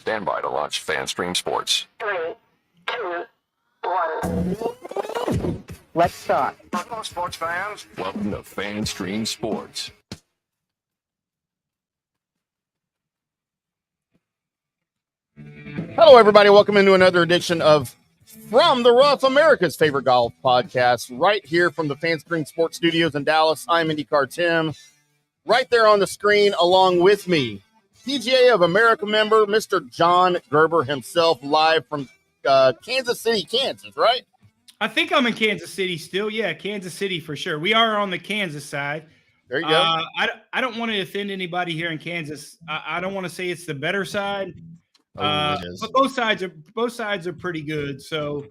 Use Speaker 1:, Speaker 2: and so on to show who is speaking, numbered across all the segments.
Speaker 1: Stand by to launch FanStream Sports.
Speaker 2: 3, 2, 1. Let's start.
Speaker 1: Welcome, sports fans. Welcome to FanStream Sports.
Speaker 3: Hello, everybody. Welcome into another edition of From the Rough, America's favorite golf podcast, right here from the FanStream Sports Studios in Dallas. I'm IndyCarTim. Right there on the screen, along with me, PGA of America member, Mr. John Gerber himself, live from Kansas City, Kansas, right?
Speaker 4: I think I'm in Kansas City still. Yeah, Kansas City for sure. We are on the Kansas side.
Speaker 3: There you go.
Speaker 4: I don't want to offend anybody here in Kansas. I don't want to say it's the better side.
Speaker 3: It is.
Speaker 4: But both sides are pretty good. So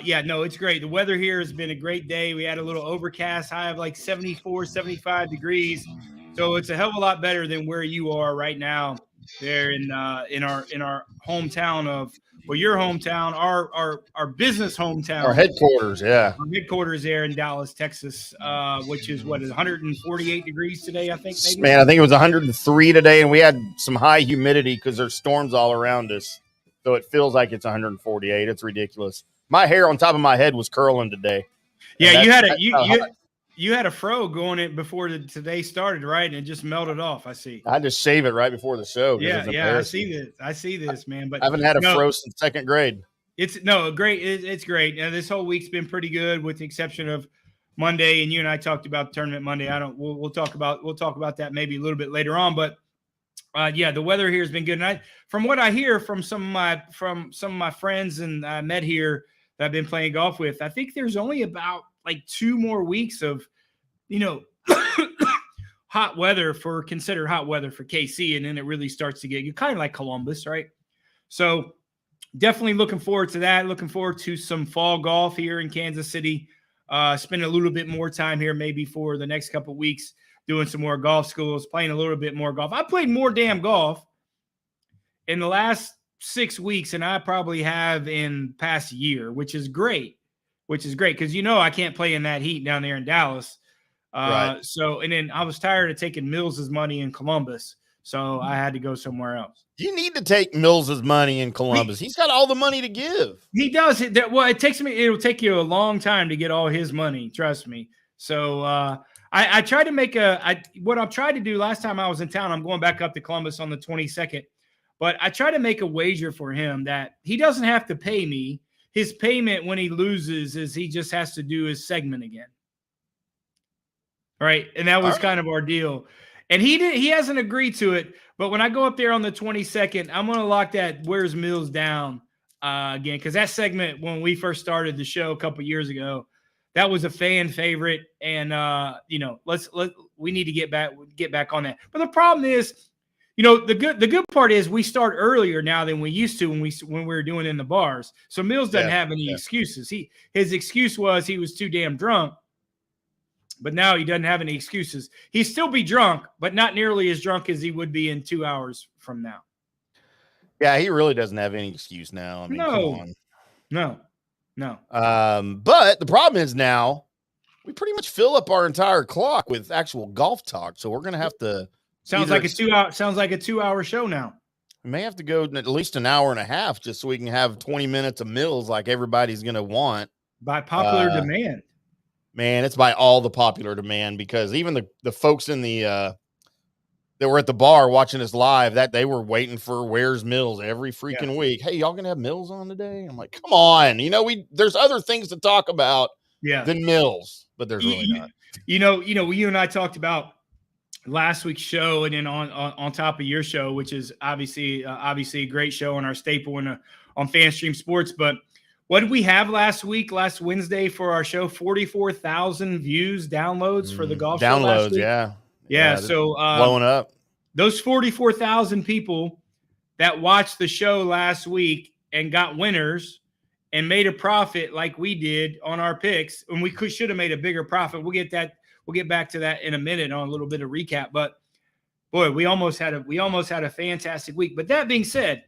Speaker 4: yeah, no, it's great. The weather here has been a great day. We had a little overcast, high of like 74, 75 degrees. So it's a hell of a lot better than where you are right now there in our hometown of, well, your hometown, our business hometown.
Speaker 3: Our headquarters, yeah.
Speaker 4: Our headquarters there in Dallas, Texas, which is what is 148 degrees today, I think. Maybe?
Speaker 3: Man, I think it was 103 today, and we had some high humidity because there's storms all around us. So it feels like it's 148. It's ridiculous. My hair on top of my head was curling today.
Speaker 4: Yeah, you had a fro going in before today started, right? And it just melted off. I see.
Speaker 3: I had to shave it right before the show.
Speaker 4: Yeah, I see this. I see this, man. But
Speaker 3: I haven't had a fro since second grade.
Speaker 4: It's great. It's great. This whole week's been pretty good, with the exception of Monday. And you and I talked about Tournament Monday. We'll talk about that maybe a little bit later on. But yeah, the weather here has been good. And from what I hear from some of my friends and I met here that I've been playing golf with, I think there's only about like 2 more weeks of, hot weather considered hot weather for KC. And then it really starts to get, you kind of like Columbus, right? So definitely looking forward to that. Looking forward to some fall golf here in Kansas City. Spend a little bit more time here, maybe for the next couple of weeks, doing some more golf schools, playing a little bit more golf. I played more damn golf in the last 6 weeks than I probably have in past year, which is great. Because, I can't play in that heat down there in Dallas.
Speaker 3: Right.
Speaker 4: So, and then I was tired of taking Mills's money in Columbus. So I had to go somewhere else.
Speaker 3: You need to take Mills's money in Columbus. He's got all the money to give.
Speaker 4: He does. Well, it'll take you a long time to get all his money. Trust me. So I tried to make what I've tried to do last time I was in town. I'm going back up to Columbus on the 22nd, but I try to make a wager for him that he doesn't have to pay me. His payment when he loses is he just has to do his segment again. Right. And that was kind of our deal. And he hasn't agreed to it. But when I go up there on the 22nd, I'm going to lock that Where's Mills down again. Because that segment, when we first started the show a couple of years ago, that was a fan favorite. And, we need to get back on that. But the problem is, the good part is we start earlier now than we used to when we were doing in the bars. So Mills doesn't have any excuses. His excuse was he was too damn drunk, but now he doesn't have any excuses. He'd still be drunk, but not nearly as drunk as he would be in 2 hours from now.
Speaker 3: Yeah, he really doesn't have any excuse now. I mean, come on.
Speaker 4: No.
Speaker 3: But the problem is now we pretty much fill up our entire clock with actual golf talk. So we're going to have to.
Speaker 4: Sounds like a 2-hour show now.
Speaker 3: We may have to go at least an hour and a half just so we can have 20 minutes of Mills like everybody's going to want.
Speaker 4: By popular demand.
Speaker 3: Man, it's by all the popular demand, because even the folks in the that were at the bar watching us live, that they were waiting for Where's Mills every freaking week. Hey, y'all going to have Mills on today? I'm like, come on. There's other things to talk about than Mills, but there's really not.
Speaker 4: You and I talked about last week's show, and then on top of your show, which is obviously a great show on our staple on FanStream Sports. But what did we have last Wednesday for our show? 44,000 views, downloads for the golf show last week. Yeah. So
Speaker 3: blowing up.
Speaker 4: Those 44,000 people that watched the show last week and got winners and made a profit like we did on our picks, and we should have made a bigger profit. We'll get back to that in a minute on a little bit of recap. But boy, we almost had a fantastic week. But that being said,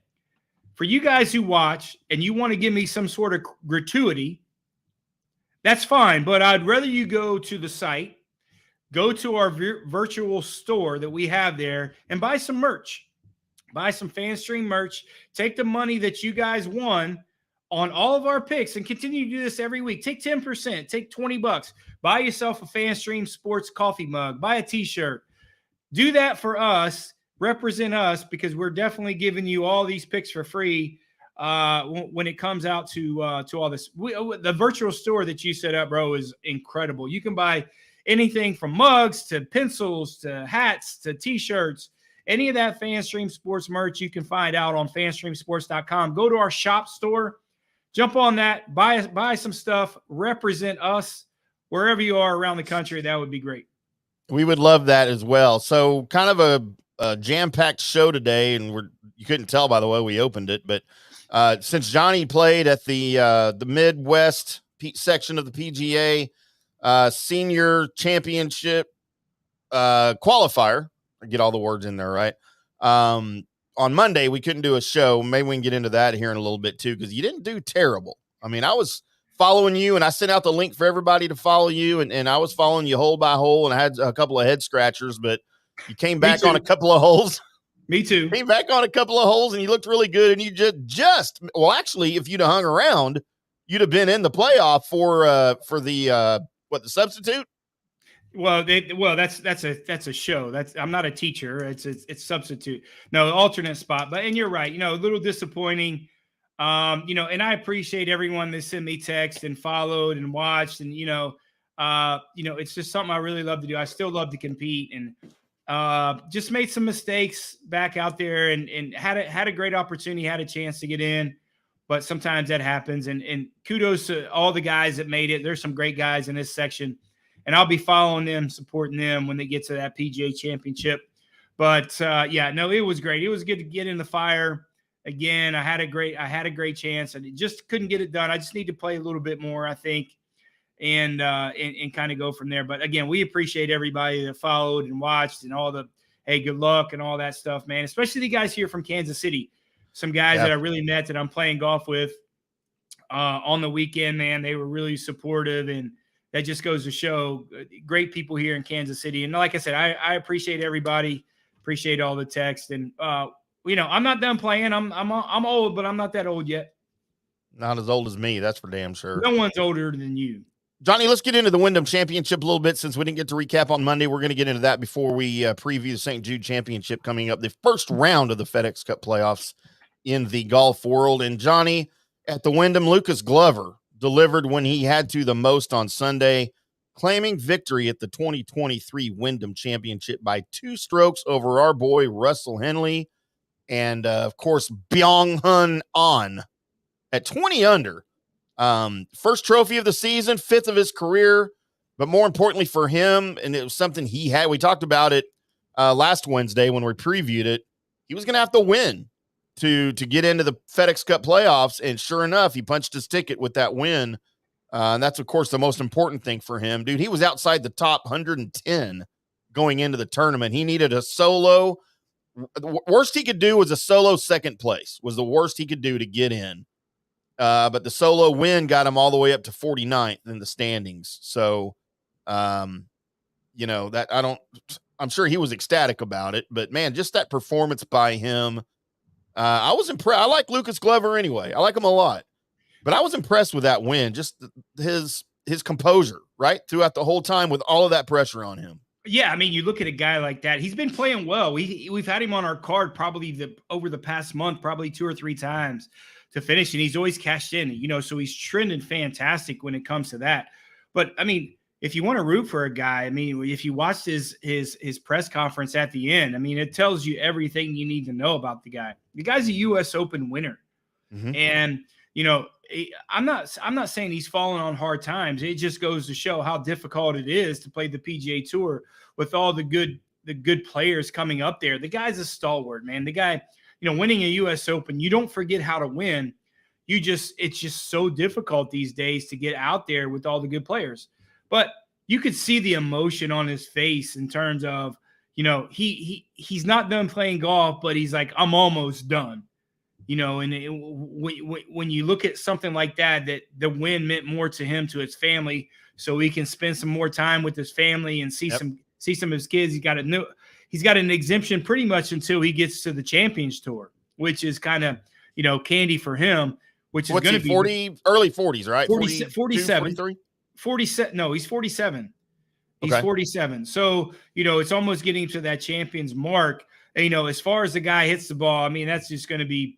Speaker 4: for you guys who watch and you want to give me some sort of gratuity, that's fine. But I'd rather you go to the site, go to our virtual store that we have there, and buy some merch. buy some FanStream merch, take the money that you guys won on all of our picks and continue to do this every week. Take 10%, take $20, buy yourself a FanStream Sports coffee mug, buy a t-shirt. Do that for us, represent us, because we're definitely giving you all these picks for free when it comes out to all this. The virtual store that you set up, bro, is incredible. You can buy anything from mugs to pencils to hats to t-shirts. Any of that FanStream Sports merch you can find out on fanstreamsports.com. Go to our shop store, jump on that, buy some stuff, represent us wherever you are around the country. That would be great.
Speaker 3: We would love that as well. So kind of a jam-packed show today, and you couldn't tell by the way we opened it, but since Johnny played at the Midwest section of the PGA Senior Championship qualifier, I get all the words in there right. On Monday, we couldn't do a show. Maybe we can get into that here in a little bit too, because you didn't do terrible. I mean, I was following you, and I sent out the link for everybody to follow you, and I was following you hole by hole, and I had a couple of head scratchers, but you came back on a couple of holes.
Speaker 4: Me too.
Speaker 3: Came back on a couple of holes, and you looked really good, and you well, actually, if you'd have hung around, you'd have been in the playoff for the substitute?
Speaker 4: Well, that's a show. I'm not a teacher. It's substitute. No, alternate spot. But and you're right. A little disappointing. And I appreciate everyone that sent me text and followed and watched, and it's just something I really love to do. I still love to compete, and just made some mistakes back out there, and had a great opportunity, had a chance to get in, but sometimes that happens. And kudos to all the guys that made it. There's some great guys in this section, and I'll be following them, supporting them when they get to that PGA Championship. But it was great. It was good to get in the fire. Again, I had a great chance. I just couldn't get it done. I just need to play a little bit more, I think, and kind of go from there. But again, we appreciate everybody that followed and watched, and all the hey, good luck and all that stuff, man. Especially the guys here from Kansas City, some guys that I really met that I'm playing golf with on the weekend. Man, they were really supportive, and that just goes to show great people here in Kansas City. And like I said, I appreciate everybody, appreciate all the text, and I'm not done playing. I'm old, but I'm not that old yet.
Speaker 3: Not as old as me, that's for damn sure.
Speaker 4: No one's older than you.
Speaker 3: Johnny, let's get into the Wyndham Championship a little bit since we didn't get to recap on Monday. We're going to get into that before we preview the St. Jude Championship coming up, the first round of the FedExCUP playoffs in the golf world. And Johnny, at the Wyndham, Lucas Glover delivered when he had to the most on Sunday, claiming victory at the 2023 Wyndham Championship by 2 strokes over our boy Russell Henley. And, of course, Byung-Hun An at 20 under. First trophy of the season, 5th of his career. But more importantly for him, and it was something he had, we talked about it last Wednesday when we previewed it, he was going to have to win to get into the FedExCUP playoffs. And sure enough, he punched his ticket with that win. And that's, of course, the most important thing for him. Dude, he was outside the top 110 going into the tournament. He needed a solo. The worst he could do was a solo second place, was the worst he could do to get in. But the solo win got him all the way up to 49th in the standings. So, I'm sure he was ecstatic about it, but man, just that performance by him. I was impressed. I like Lucas Glover anyway. I like him a lot, but I was impressed with that win. Just his composure, right? Throughout the whole time with all of that pressure on him.
Speaker 4: Yeah, I mean, you look at a guy like that. He's been playing well. We've had him on our card probably over the past month, probably 2 or 3 times to finish, and he's always cashed in. So he's trending fantastic when it comes to that. But I mean, if you want to root for a guy, I mean, if you watched his press conference at the end, I mean, it tells you everything you need to know about the guy. The guy's a U.S. Open winner, and I'm not saying he's fallen on hard times. It just goes to show how difficult it is to play the PGA Tour with all the good players coming up there. The guy's a stalwart, man. The guy, winning a U.S. Open, you don't forget how to win. It's just so difficult these days to get out there with all the good players. But you could see the emotion on his face in terms of, he's not done playing golf, but he's like, I'm almost done. When you look at something like that the win meant more to him, to his family, so he can spend some more time with his family and see some of his kids. he's got an exemption pretty much until he gets to the Champions Tour, which is kind of, candy for him, which is going to be
Speaker 3: 40, early 40s, right?
Speaker 4: 47.
Speaker 3: 43?
Speaker 4: 47. No, he's 47. He's
Speaker 3: Okay.
Speaker 4: 47. So, it's almost getting to that champions mark. And, as far as the guy hits the ball, I mean, that's just going to be,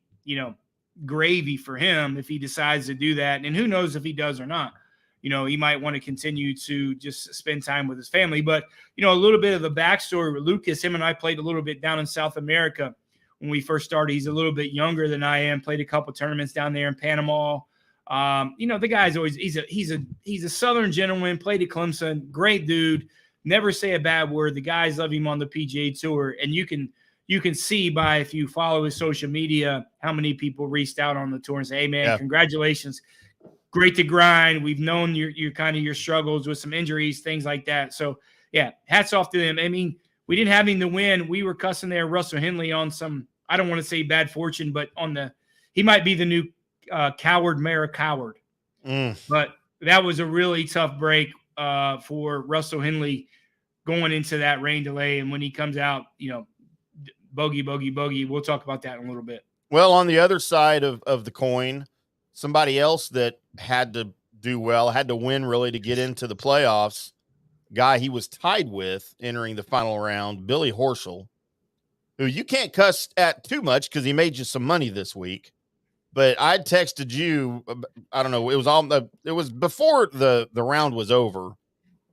Speaker 4: gravy for him if he decides to do that. And who knows if he does or not. He might want to continue to just spend time with his family. But, a little bit of the backstory with Lucas, him and I played a little bit down in South America when we first started. He's a little bit younger than I am, played a couple tournaments down there in Panama. The guy's always he's a Southern gentleman, played at Clemson, great dude, never say a bad word. The guys love him on the PGA Tour, and you can see by, if you follow his social media, how many people reached out on the tour and say, "Hey man, congratulations, great to grind. We've known your kind of your struggles with some injuries, things like that." So yeah, hats off to them. I mean, we didn't have him to win. We were cussing there Russell Henley on some, I don't want to say bad fortune, but he might be the new Coward Mayor Coward. But that was a really tough break for Russell Henley going into that rain delay. And when he comes out, bogey. We'll talk about that in a little bit.
Speaker 3: Well, on the other side of the coin, somebody else that had to do well, had to win really to get into the playoffs, guy he was tied with entering the final round, Billy Horschel, who you can't cuss at too much because he made you some money this week. But I texted you, I don't know, it was before the round was over,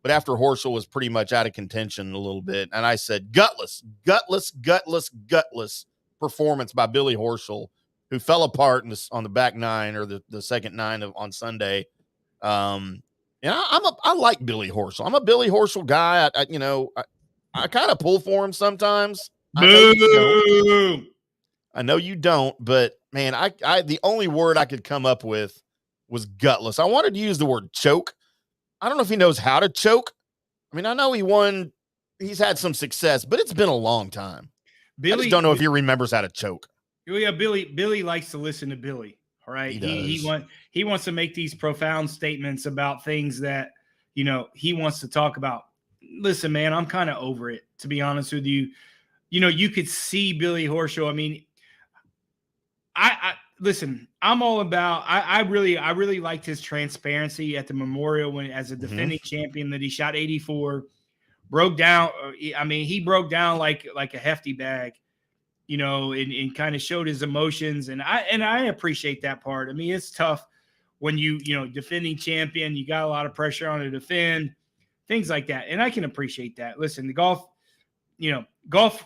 Speaker 3: but after Horschel was pretty much out of contention a little bit. And I said, gutless performance by Billy Horschel, who fell apart on the back nine, or the second nine on Sunday. And I like Billy Horschel. I'm a Billy Horschel guy. I kind of pull for him sometimes. I know you don't, but man, I the only word I could come up with was gutless. I wanted to use the word choke. I don't know if he knows how to choke. I mean, I know he's had some success, but it's been a long time. I just don't know if he remembers how to choke.
Speaker 4: Yeah, Billy likes to listen to Billy. All right. He wants to make these profound statements about things that, he wants to talk about. Listen, man, I'm kind of over it, to be honest with you. You could see Billy Horschel. I mean, listen, I'm all about, I really liked his transparency at the Memorial when, as a defending champion, that he shot 84, broke down. I mean, he broke down like a hefty bag, and kind of showed his emotions. And I appreciate that part. I mean, it's tough when defending champion, you got a lot of pressure on to defend, things like that. And I can appreciate that. Listen, the golf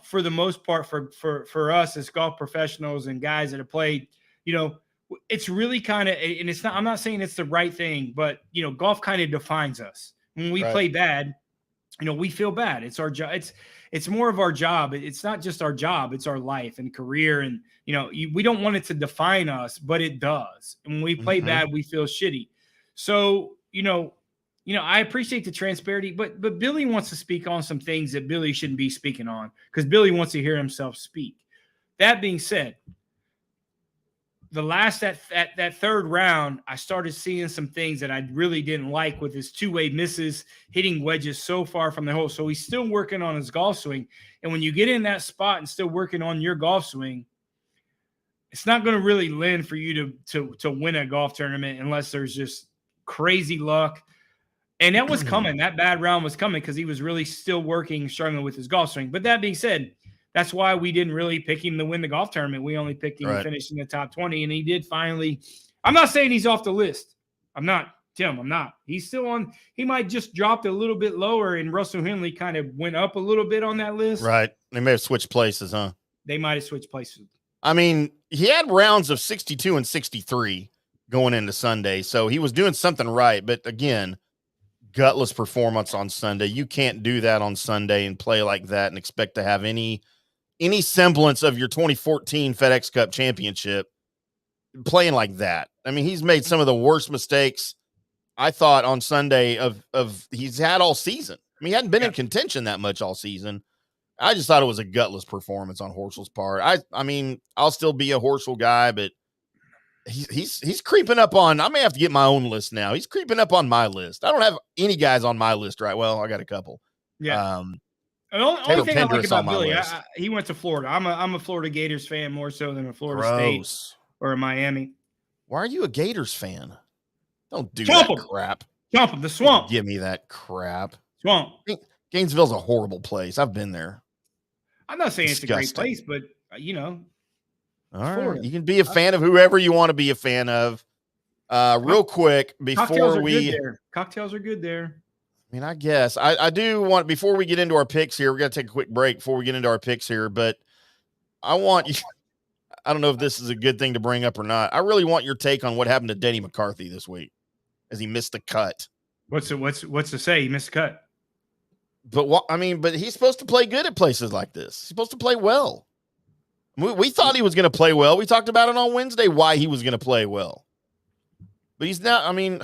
Speaker 4: for the most part for us as golf professionals and guys that have played, it's really kind of, and it's not, I'm not saying it's the right thing, but golf kind of defines us. When we play bad, we feel bad. It's our job. It's more of our job. It's not just our job. It's our life and career. And, we don't want it to define us, but it does. And when we play bad, we feel shitty. So, I appreciate the transparency, but Billy wants to speak on some things that Billy shouldn't be speaking on, because Billy wants to hear himself speak. That being said, that third round, I started seeing some things that I really didn't like with his two-way misses, hitting wedges so far from the hole. So he's still working on his golf swing. And when you get in that spot and still working on your golf swing, it's not going to really lend for you to win a golf tournament unless there's just crazy luck. And that was coming. That bad round was coming because he was really still working, struggling with his golf swing. But that being said, that's why we didn't really pick him to win the golf tournament. We only picked him to finish in the top 20, and he did finally. I'm not saying he's off the list. I'm not, Tim. I'm not. He's still on. He might just dropped a little bit lower, and Russell Henley kind of went up a little bit on that list.
Speaker 3: Right. They may have switched places, huh?
Speaker 4: They might have switched places.
Speaker 3: I mean, he had rounds of 62 and 63 going into Sunday, so he was doing something right. But again, gutless performance on Sunday. You can't do that on Sunday and play like that and expect to have any semblance of your 2014 FedEx Cup championship playing like that. I mean, he's made some of the worst mistakes, I thought, on Sunday of he's had all season. I mean, he hadn't been in contention that much all season. I just thought it was a gutless performance on Horschel's part. I mean, I'll still be a Horschel guy, but he's creeping up on. I may have to get my own list now. He's creeping up on my list. I don't have any guys on my list, right? Well, I got a couple.
Speaker 4: Yeah. The only
Speaker 3: Taylor
Speaker 4: thing I like
Speaker 3: Pendrith's on
Speaker 4: about
Speaker 3: my
Speaker 4: Billy,
Speaker 3: list.
Speaker 4: he went to Florida. I'm a Florida Gators fan more so than a Florida
Speaker 3: Gross.
Speaker 4: State or a Miami.
Speaker 3: Why are you a Gators fan? Don't do
Speaker 4: Chomp
Speaker 3: that
Speaker 4: 'em.
Speaker 3: crap.
Speaker 4: Chomp 'em, the swamp.
Speaker 3: Give me that crap.
Speaker 4: Swamp.
Speaker 3: Gainesville's a horrible place. I've been there.
Speaker 4: I'm not saying
Speaker 3: Disgusting.
Speaker 4: it's a great place, but
Speaker 3: All right.
Speaker 4: Florida.
Speaker 3: You can be a fan of whoever you want to be a fan of. Real quick,
Speaker 4: Cocktails
Speaker 3: before
Speaker 4: are
Speaker 3: we,
Speaker 4: good there. Cocktails are good there.
Speaker 3: I mean, I guess I do want, before we get into our picks here, we got to take a quick break before we get into our picks here, but I want you, I don't know if this is a good thing to bring up or not. I really want your take on what happened to Denny McCarthy this week as he missed the cut.
Speaker 4: What's to say? He missed the cut.
Speaker 3: But he's supposed to play good at places like this. He's supposed to play well. We thought he was going to play well. We talked about it on Wednesday, why he was going to play well. But he's not, I mean,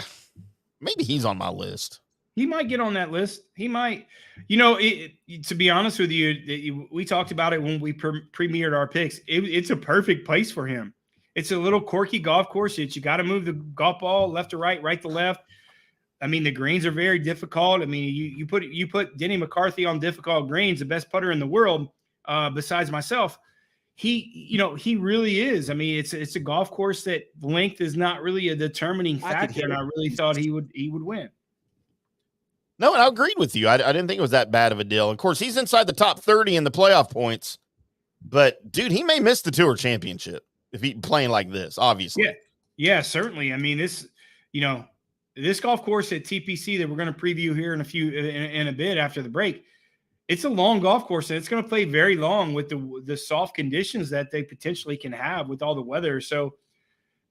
Speaker 3: maybe he's on my list.
Speaker 4: He might get on that list. He might, to be honest with you, we talked about it when we premiered our picks. It's a perfect place for him. It's a little quirky golf course that you got to move the golf ball left to right, right to left. I mean, the greens are very difficult. I mean, you put Denny McCarthy on difficult greens, the best putter in the world, besides myself. He really is. I mean, it's a golf course that length is not really a determining factor, and I really thought he would win.
Speaker 3: No, and I agreed with you. I didn't think it was that bad of a deal. Of course, he's inside the top 30 in the playoff points, but dude, he may miss the Tour Championship if he's playing like this, obviously.
Speaker 4: Yeah, certainly. I mean, this golf course at TPC that we're going to preview here in a bit after the break, it's a long golf course, and it's going to play very long with the soft conditions that they potentially can have with all the weather. So,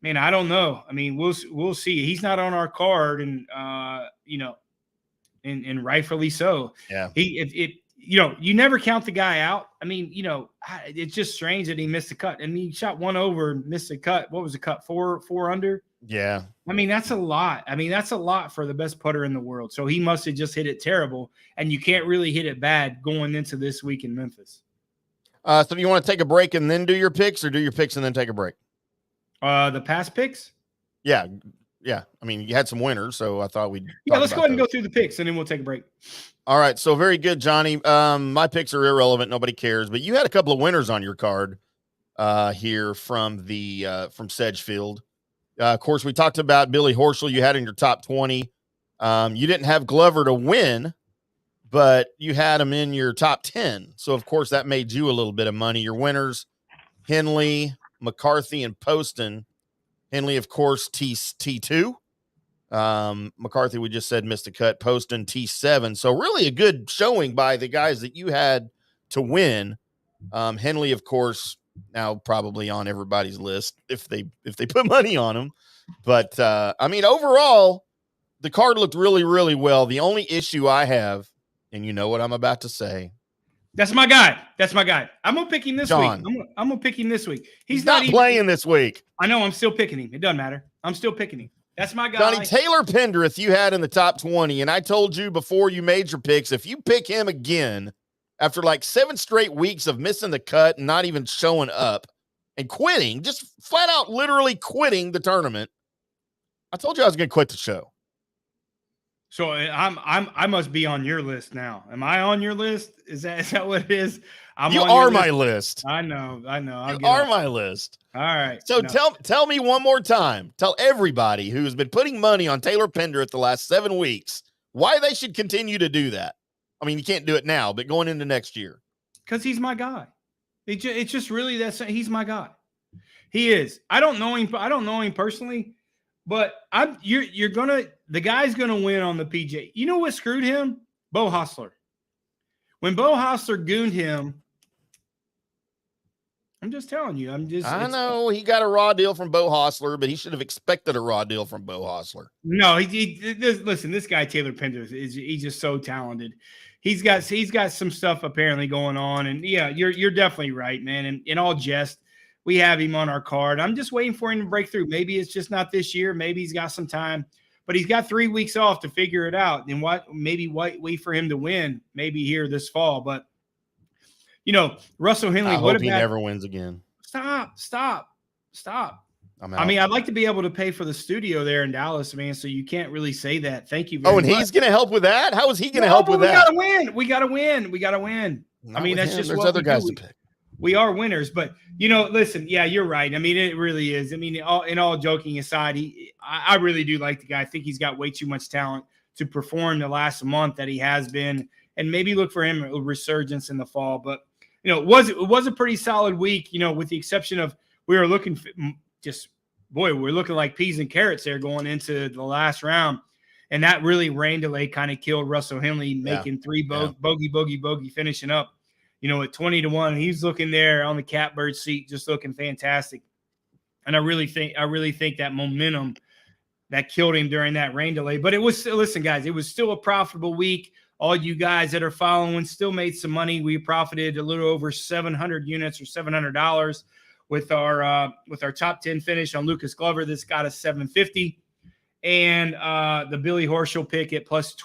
Speaker 4: man, I don't know. I mean, we'll see. He's not on our card, and and rightfully so.
Speaker 3: Yeah.
Speaker 4: You never count the guy out. I mean, it's just strange that he missed the cut. I mean, he shot one over and missed the cut. What was the cut? Four under?
Speaker 3: Yeah.
Speaker 4: I mean, that's a lot. I mean, that's a lot for the best putter in the world. So he must have just hit it terrible, and you can't really hit it bad going into this week in Memphis.
Speaker 3: So do you want to take a break and then do your picks, or do your picks and then take a break?
Speaker 4: The past picks?
Speaker 3: Yeah. Yeah. I mean, you had some winners, so I thought we'd.
Speaker 4: Yeah, let's go ahead and go through the picks, and then we'll take a break.
Speaker 3: All right. So very good, Johnny. My picks are irrelevant. Nobody cares, but you had a couple of winners on your card here from Sedgefield. Of course, we talked about Billy Horschel. You had in your top 20. You didn't have Glover to win, but you had him in your top 10. So, of course, that made you a little bit of money. Your winners, Henley, McCarthy, and Poston. Henley, of course, T2. McCarthy, we just said, missed a cut. Poston, T7. So really a good showing by the guys that you had to win. Henley, of course, now probably on everybody's list if they put money on him. But, I mean, overall, the card looked really, really well. The only issue I have, and you know what I'm about to say.
Speaker 4: That's my guy. I'm going to pick him this
Speaker 3: John.
Speaker 4: week. I'm going to pick him this week.
Speaker 3: He's not playing this week.
Speaker 4: I know. I'm still picking him. It doesn't matter. I'm still picking him. That's my guy.
Speaker 3: Johnny, Taylor Pendrith you had in the top 20, and I told you before you made your picks, if you pick him again after like 7 straight weeks of missing the cut and not even showing up and quitting, just flat out literally quitting the tournament, I told you I was going to quit the show.
Speaker 4: So I must be on your list now. Am I on your list? Is that what it is?
Speaker 3: You are my list.
Speaker 4: I know.
Speaker 3: You are my list.
Speaker 4: All right.
Speaker 3: So tell me one more time. Tell everybody who's been putting money on Taylor Pendrith the last 7 weeks why they should continue to do that. I mean, you can't do it now, but going into next year. Because
Speaker 4: he's my guy. It's just really he's my guy. He is. I don't know him personally, but the guy's gonna win on the PGA. You know what screwed him? Beau Hossler. When Beau Hossler gooned him, I'm just telling you. I
Speaker 3: know he got a raw deal from Beau Hossler, but he should have expected a raw deal from Beau Hossler.
Speaker 4: No, listen, this guy Taylor Pendrith he's just so talented. He's got some stuff apparently going on, and yeah, you're definitely right, man. And in all jest, we have him on our card. I'm just waiting for him to break through. Maybe it's just not this year. Maybe he's got some time, but he's got 3 weeks off to figure it out. And wait for him to win maybe here this fall. But Russell Henley.
Speaker 3: I hope he never wins again.
Speaker 4: Stop.
Speaker 3: I'm out.
Speaker 4: I mean, I'd like to be able to pay for the studio there in Dallas, man. So you can't really say that. Thank you very much.
Speaker 3: And he's going to help with that? How is he going to help with
Speaker 4: we
Speaker 3: that?
Speaker 4: We got to win.
Speaker 3: Not
Speaker 4: I mean, that's
Speaker 3: him.
Speaker 4: just
Speaker 3: There's
Speaker 4: what
Speaker 3: other
Speaker 4: we
Speaker 3: guys
Speaker 4: do.
Speaker 3: to pick.
Speaker 4: We are winners, but listen, yeah, you're right. I mean, it really is. I mean, in all joking aside, I really do like the guy. I think he's got way too much talent to perform the last month that he has been, and maybe look for him a resurgence in the fall. But it was a pretty solid week. With the exception of we're looking like peas and carrots there going into the last round, and that really rain delay kind of killed Russell Henley, making three bogey, finishing up. At 20-1, he's looking there on the catbird seat, just looking fantastic. And I really think that momentum that killed him during that rain delay. But listen, guys, it was still a profitable week. All you guys that are following still made some money. We profited a little over 700 units or $700 with our top 10 finish on Lucas Glover. This got us 750, and the Billy Horschel pick at plus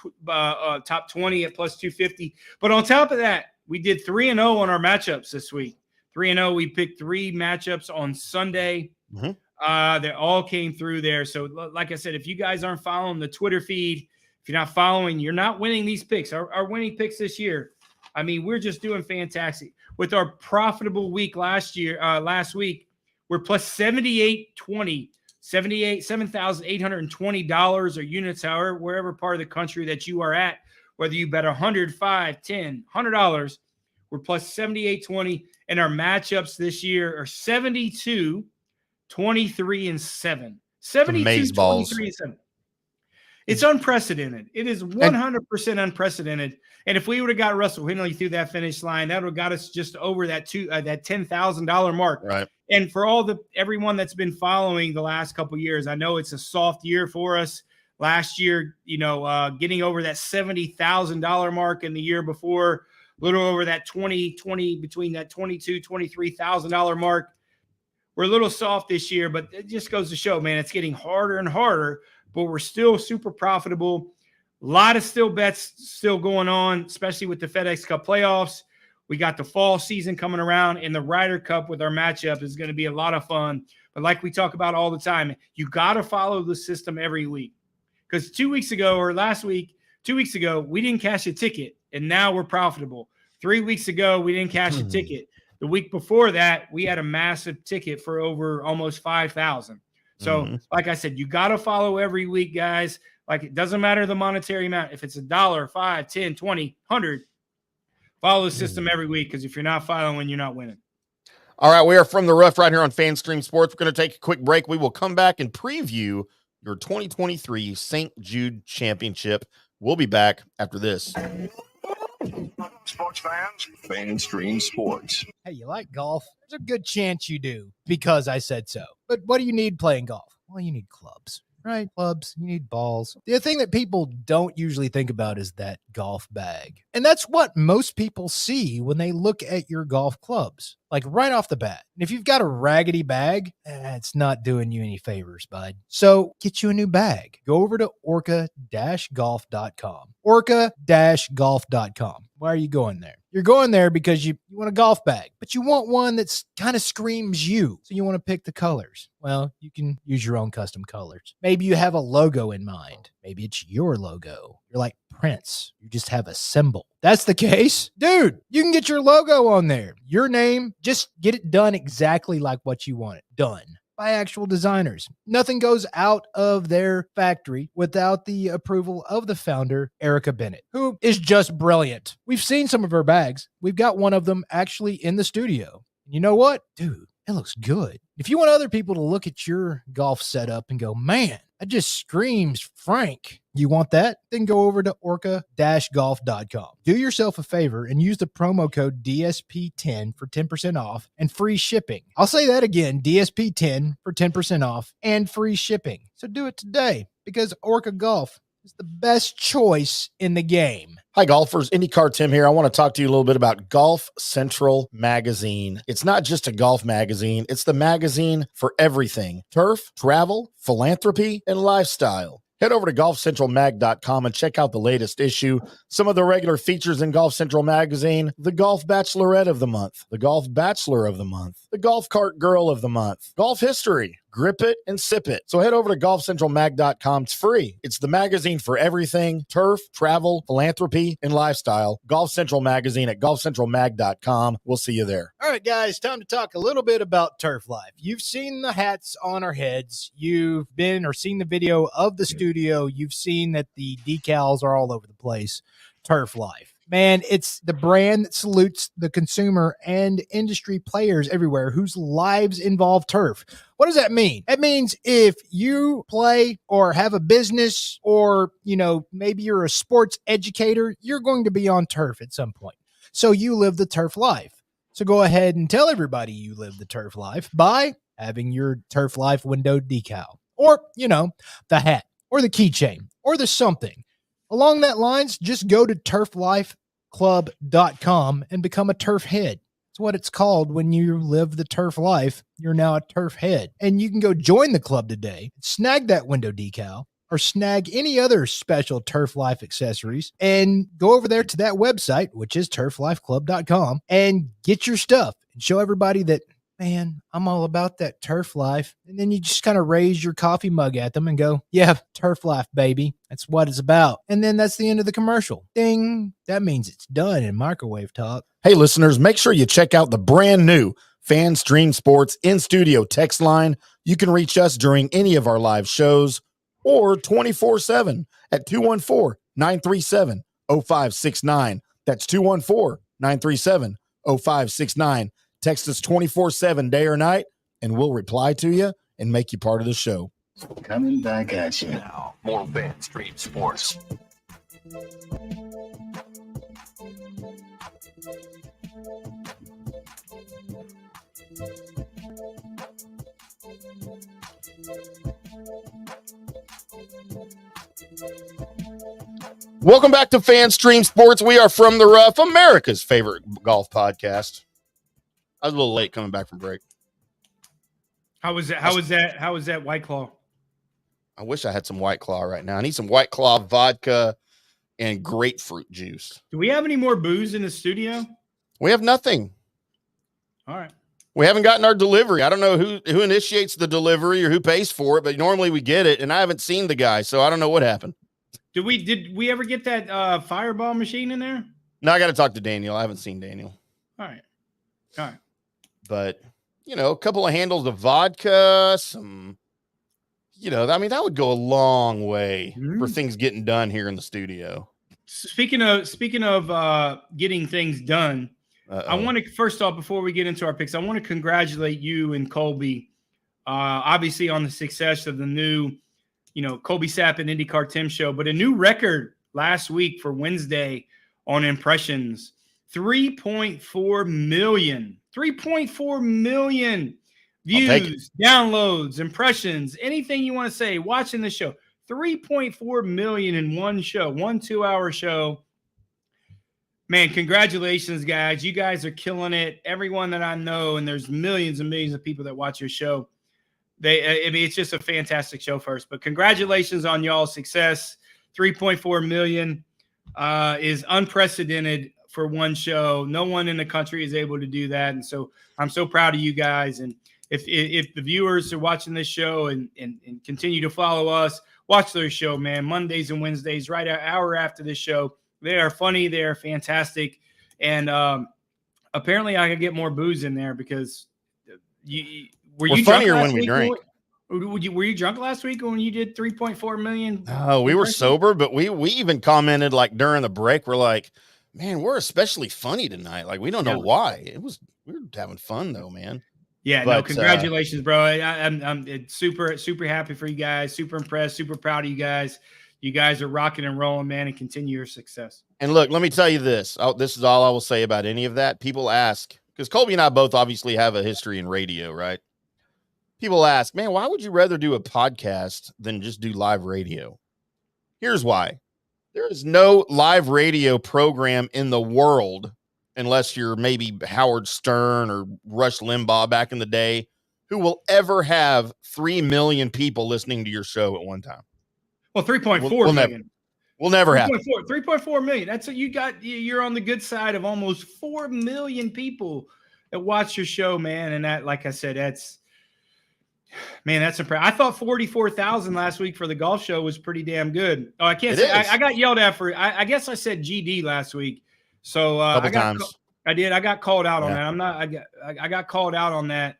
Speaker 4: top 20 at plus 250. But on top of that, we did 3-0 on our matchups this week. 3-0. We picked 3 matchups on Sunday.
Speaker 3: Mm-hmm.
Speaker 4: They all came through there. So, like I said, if you guys aren't following the Twitter feed, if you're not following, you're not winning these picks. Our winning picks this year, I mean, we're just doing fantastic. With our profitable week last week, we're plus 7,820, $7,820 or units, however, wherever part of the country that you are at. Whether you bet $100, $5, $10, $100, we're plus 7,820. And our matchups this year are 72, 23, and 7. 72, 23, and 7. It's unprecedented. It is 100% unprecedented. And if we would have got Russell Henley through that finish line, that would have got us just over that $10,000 mark.
Speaker 3: Right.
Speaker 4: And for everyone that's been following the last couple of years, I know it's a soft year for us. Last year, getting over that $70,000 mark, in the year before, a little over that between that $22,000, $23,000 mark. We're a little soft this year, but it just goes to show, man, it's getting harder and harder, but we're still super profitable. A lot of bets still going on, especially with the FedExCUP playoffs. We got the fall season coming around, and the Ryder Cup with our matchup is going to be a lot of fun. But like we talk about all the time, you got to follow the system every week. Because 2 weeks ago, we didn't cash a ticket, and now we're profitable. 3 weeks ago, we didn't cash a ticket. The week before that, we had a massive ticket for over almost 5,000. So, like I said, you got to follow every week, guys. Like, it doesn't matter the monetary amount. If it's $1, $5, $10, $20, $100, follow the system every week, because if you're not following, you're not winning.
Speaker 3: All right, we are from the rough right here on FanStream Sports. We're going to take a quick break. We will come back and preview your 2023 St. Jude Championship. We'll be back after this.
Speaker 1: Sports fans, FanStream Sports.
Speaker 5: Hey, you like golf? There's a good chance you do, because I said so. But what do you need playing golf? Well, you need clubs, right? Clubs, you need balls. The thing that people don't usually think about is that golf bag. And that's what most people see when they look at your golf clubs, like right off the bat. And if you've got a raggedy bag, it's not doing you any favors, bud. So get you a new bag. Go over to orca-golf.com. Orca-golf.com. Why are you going there? You're going there because you want a golf bag, but you want one that's kind of screams you. So you want to pick the colors. Well, you can use your own custom colors. Maybe you have a logo in mind. Maybe it's your logo. You're like Prince. You just have a symbol. That's the case. Dude, you can get your logo on there. Your name, just get it done exactly like what you want it done. By actual designers. Nothing goes out of their factory without the approval of the founder, Erica Bennett, who is just brilliant. We've seen some of her bags. We've got one of them actually in the studio. You know what? Dude, it looks good. If you want other people to look at your golf setup and go, man, that just screams Frank. You want that? Then go over to orca-golf.com. Do yourself a favor and use the promo code DSP10 for 10% off and free shipping. I'll say that again, DSP10 for 10% off and free shipping. So do it today, because Orca Golf is the best choice in the game.
Speaker 3: Hi, golfers. IndyCar Tim here. I want to talk to you a little bit about Golf Central Magazine. It's not just a golf magazine. It's the magazine for everything: turf, travel, philanthropy, and lifestyle. Head over to golfcentralmag.com and check out the latest issue. Some of the regular features in Golf Central Magazine: the Golf Bachelorette of the Month, the Golf Bachelor of the Month, the Golf Cart Girl of the Month, Golf History, grip it, and sip it. So head over to golfcentralmag.com. It's free. It's the magazine for everything turf, travel, philanthropy, and lifestyle. Golf Central Magazine at golfcentralmag.com. We'll see you there.
Speaker 5: All right, guys, time to talk a little bit about Turf Life. You've seen the hats on our heads. You've been or seen the video of the studio. You've seen that the decals are all over the place. Turf Life. Man, it's the brand that salutes the consumer and industry players everywhere whose lives involve turf. What does that mean? That means if you play or have a business or, maybe you're a sports educator, you're going to be on turf at some point. So you live the turf life. So go ahead and tell everybody you live the turf life by having your Turf Life window decal or, the hat or the keychain or the something. Along that lines, just go to turflifeclub.com and become a turf head. It's what it's called when you live the turf life. You're now a turf head. And you can go join the club today, snag that window decal, or snag any other special Turf Life accessories, and go over there to that website, which is turflifeclub.com, and get your stuff and show everybody that, man, I'm all about that turf life. And then you just kind of raise your coffee mug at them and go, yeah, turf life, baby. That's what it's about. And then that's the end of the commercial. Ding. That means it's done in microwave talk.
Speaker 3: Hey, listeners, make sure you check out the brand new FanStream Sports in-studio text line. You can reach us during any of our live shows or 24/7 at 214-937-0569. That's 214-937-0569. Text us 24/7 day or night, and we'll reply to you and make you part of the show.
Speaker 1: Coming back at you now. More FanStream Sports.
Speaker 3: Welcome back to FanStream Sports. We are From the Rough, America's favorite golf podcast. I was a little late coming back from break.
Speaker 4: How was that White Claw?
Speaker 3: I wish I had some White Claw right now. I need some White Claw vodka and grapefruit juice.
Speaker 4: Do we have any more booze in the studio?
Speaker 3: We have nothing.
Speaker 4: All right.
Speaker 3: We haven't gotten our delivery. I don't know who initiates the delivery or who pays for it, but normally we get it, and I haven't seen the guy, so I don't know what happened.
Speaker 4: Did we ever get that fireball machine in there?
Speaker 3: No, I got to talk to Daniel. I haven't seen Daniel.
Speaker 4: All right.
Speaker 3: But, a couple of handles of vodka, some, that would go a long way for things getting done here in the studio.
Speaker 4: Speaking of getting things done, I want to, first off, before we get into our picks, I want to congratulate you and Colby, obviously on the success of the new, Colby Sapp and IndyCarTim show, but a new record last week for Wednesday on impressions, 3.4 million views, downloads, impressions, anything you want to say, watching the show. 3.4 million in one show, 2-hour show. Man, congratulations, guys. You guys are killing it. Everyone that I know, and there's millions and millions of people that watch your show. It's just a fantastic show first. But congratulations on y'all's success. 3.4 million is unprecedented for one show. No one in the country is able to do that. And so I'm so proud of you guys. And if the viewers are watching this show and continue to follow us, watch their show, man. Mondays and Wednesdays, right an hour after this show. They are funny. They are fantastic. And apparently I could get more booze in there because we're funnier when we drink. Were you drunk last week when you did 3.4 million?
Speaker 3: Oh, we were sober, but we even commented like during the break, we're like, man, we're especially funny tonight. Like, we don't know why. We were having fun though, man.
Speaker 4: Yeah, no, congratulations, bro. I'm super, super happy for you guys. Super impressed, super proud of you guys. You guys are rocking and rolling, man, and continue your success.
Speaker 3: And look, let me tell you this. This is all I will say about any of that. People ask, because Colby and I both obviously have a history in radio, right? People ask, man, why would you rather do a podcast than just do live radio? Here's why. There is no live radio program in the world, unless you're maybe Howard Stern or Rush Limbaugh back in the day, who will ever have 3 million people listening to your show at one time.
Speaker 4: Well, 3.4 million.
Speaker 3: We'll never have
Speaker 4: 3.4 million. That's what you got. You're on the good side of almost 4 million people that watch your show, man. And that, like I said, Man, that's impressive. I thought 44,000 last week for the golf show was pretty damn good. Oh, I can't
Speaker 3: It
Speaker 4: say
Speaker 3: is.
Speaker 4: I got yelled at for. I guess I said GD last week, so
Speaker 3: Couple times.
Speaker 4: I did. I got called out on
Speaker 3: Yeah.
Speaker 4: that. I got called out on that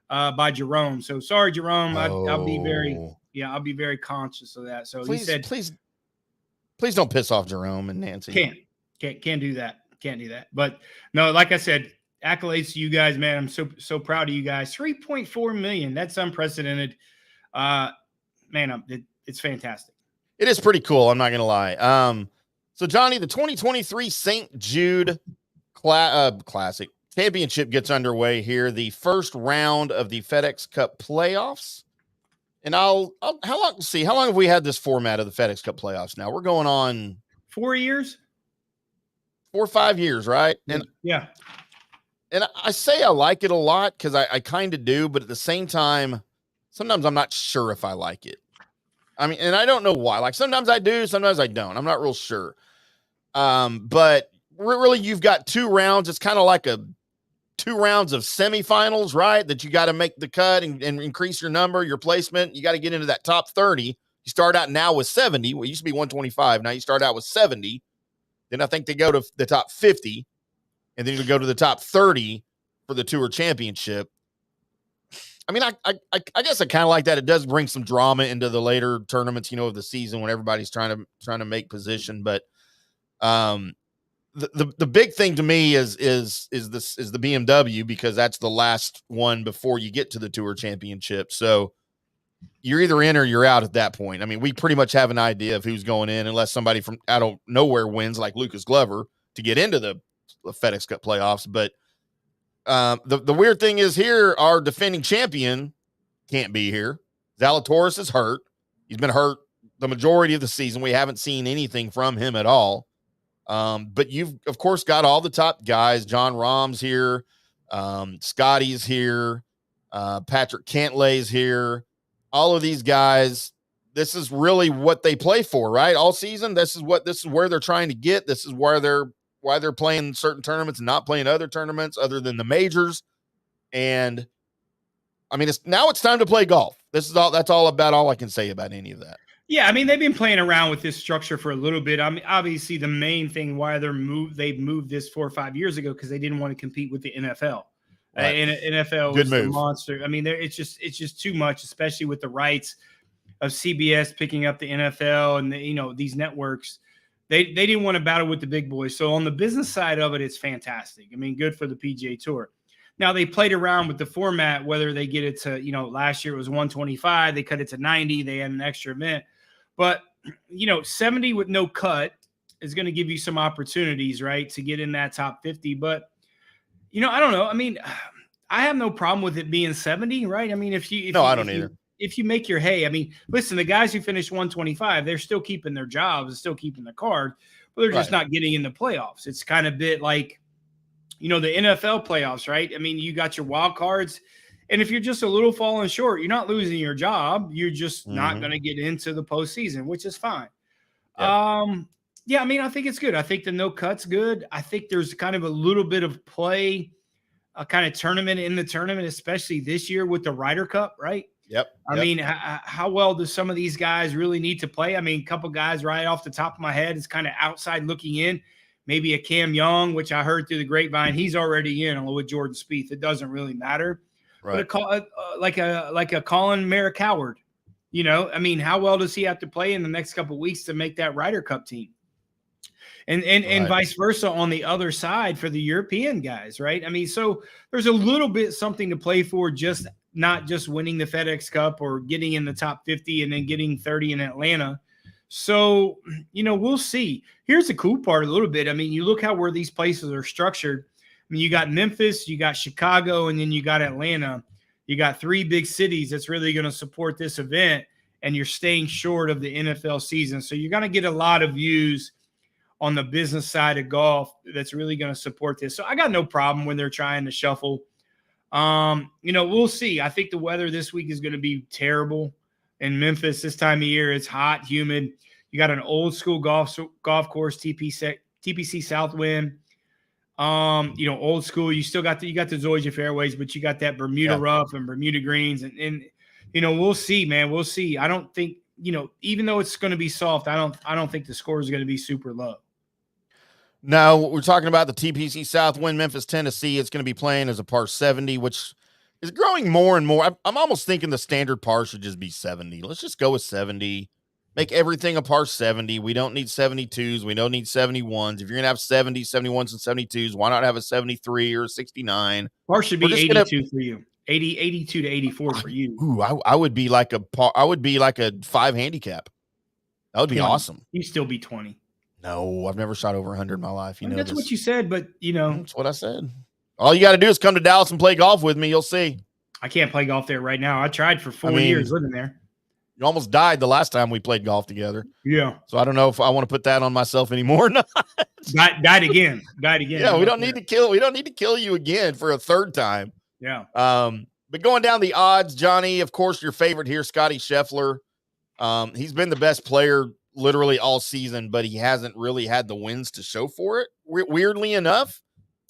Speaker 4: by Jerome. So sorry, Jerome. I'll be very conscious of that. So
Speaker 3: Please,
Speaker 4: he said,
Speaker 3: please don't piss off Jerome and Nancy.
Speaker 4: Can't do that. Can't do that. But no, like I said, accolades to you guys, man. I'm so proud of you guys. 3.4 million. That's unprecedented. Man, it's fantastic.
Speaker 3: It is pretty cool. I'm not going to lie. So Johnny, the 2023 St. Jude Classic Championship gets underway here. The first round of the FedExCUP playoffs. And how long have we had this format of the FedExCUP playoffs now? We're going on
Speaker 4: 4 years,
Speaker 3: 4 or 5 years, right? And
Speaker 4: yeah.
Speaker 3: And I say I like it a lot because I kind of do, but at the same time, sometimes I'm not sure if I like it. I mean, and I don't know why. Like sometimes I do, sometimes I don't. I'm not real sure. But really, you've got 2 rounds. It's kind of like 2 rounds of semifinals, right? That you got to make the cut and increase your number, your placement. You got to get into that top 30. You start out now with 70. Well, it used to be 125. Now you start out with 70. Then I think they go to the top 50. And then you go to the top 30 for the Tour Championship. I mean, I guess I kind of like that. It does bring some drama into the later tournaments, of the season when everybody's trying to make position. But the big thing to me is the BMW, because that's the last one before you get to the Tour Championship. So you're either in or you're out at that point. I mean, we pretty much have an idea of who's going in, unless somebody from out of nowhere wins, like Lucas Glover, to get into the FedExCUP playoffs. But the weird thing is here, our defending champion can't be here. Zalatoris is hurt. He's been hurt the majority of the season. We haven't seen anything from him at all. But you've, of course, got all the top guys. Jon Rahm's here. Scottie's here. Patrick Cantlay's here. All of these guys, this is really what they play for, right? All season, this is where they're trying to get. This is why they're playing certain tournaments and not playing other tournaments other than the majors. And I mean, it's time to play golf. That's all I can say about any of that.
Speaker 4: Yeah, I mean, they've been playing around with this structure for a little bit. I mean, obviously the main thing why they've moved this 4 or 5 years ago, because they didn't want to compete with the NFL.
Speaker 3: Right.
Speaker 4: NFL
Speaker 3: Good
Speaker 4: is
Speaker 3: move.
Speaker 4: the monster. I mean, it's just too much, especially with the rights of CBS picking up the NFL and these networks. They didn't want to battle with the big boys. So on the business side of it, it's fantastic. I mean, good for the PGA Tour. Now, they played around with the format, whether they get it to, last year it was 125. They cut it to 90. They had an extra event. But, 70 with no cut is going to give you some opportunities, right, to get in that top 50. But, I don't know. I mean, I have no problem with it being 70, right? I mean, I don't either. If you make your hay, I mean, listen, the guys who finished 125, they're still keeping their jobs and still keeping the card, but they're just not getting in the playoffs. It's kind of a bit like, the NFL playoffs, right? I mean, you got your wild cards, and if you're just a little falling short, you're not losing your job. You're just not going to get into the postseason, which is fine. Yeah, I mean, I think it's good. I think the no cut's good. I think there's kind of a little bit of play, a kind of tournament in the tournament, especially this year with the Ryder Cup, right?
Speaker 3: Yep.
Speaker 4: I mean, how well do some of these guys really need to play? I mean, a couple guys right off the top of my head is kind of outside looking in. Maybe a Cam Young, which I heard through the grapevine, he's already in with Jordan Spieth. It doesn't really matter.
Speaker 3: Right.
Speaker 4: But like a Colin Merrick-Howard, I mean, how well does he have to play in the next couple of weeks to make that Ryder Cup team? And vice versa on the other side for the European guys, right? I mean, so there's a little bit something to play for, just not just winning the FedEx Cup or getting in the top 50 and then getting 30 in Atlanta. So, we'll see. Here's the cool part a little bit. I mean, you look where these places are structured. I mean, you got Memphis, you got Chicago, and then you got Atlanta. You got 3 big cities that's really going to support this event, and you're staying short of the NFL season. So you're going to get a lot of views on the business side of golf that's really going to support this. So I got no problem when they're trying to shuffle. We'll see. I think the weather this week is going to be terrible in Memphis this time of year. It's hot, humid. You got an old school golf course, TPC Southwind. Old school. You still got the Zoysia fairways, but you got that Bermuda rough and Bermuda greens, and We'll see, man. We'll see. I don't think, even though it's going to be soft, I don't think the score is going to be super low.
Speaker 3: No, we're talking about the TPC Southwind, Memphis, Tennessee. It's going to be playing as a par 70, which is growing more and more. I'm almost thinking the standard par should just be 70. Let's just go with 70. Make everything a par 70. We don't need 72s. We don't need 71s. If you're going to have 70s, 71s, and 72s, why not have a 73 or a 69?
Speaker 4: Par should be 82 for you. 82 to 84 for you.
Speaker 3: Ooh, I would be like a 5 handicap. That would be
Speaker 4: 20.
Speaker 3: awesome.
Speaker 4: You still be 20.
Speaker 3: No, I've never shot over 100 in my life.
Speaker 4: That's what you said, but
Speaker 3: that's what I said. All you got to do is come to Dallas and play golf with me. You'll see.
Speaker 4: I can't play golf there right now. I tried for 4 years living there.
Speaker 3: You almost died the last time we played golf together.
Speaker 4: Yeah.
Speaker 3: So I don't know if I want to put that on myself anymore or not.
Speaker 4: Died again. Yeah,
Speaker 3: we don't need to kill you again for a third time.
Speaker 4: Yeah.
Speaker 3: But going down the odds, Johnny, of course, your favorite here, Scottie Scheffler. He's been the best player literally all season, but he hasn't really had the wins to show for it. Weirdly enough,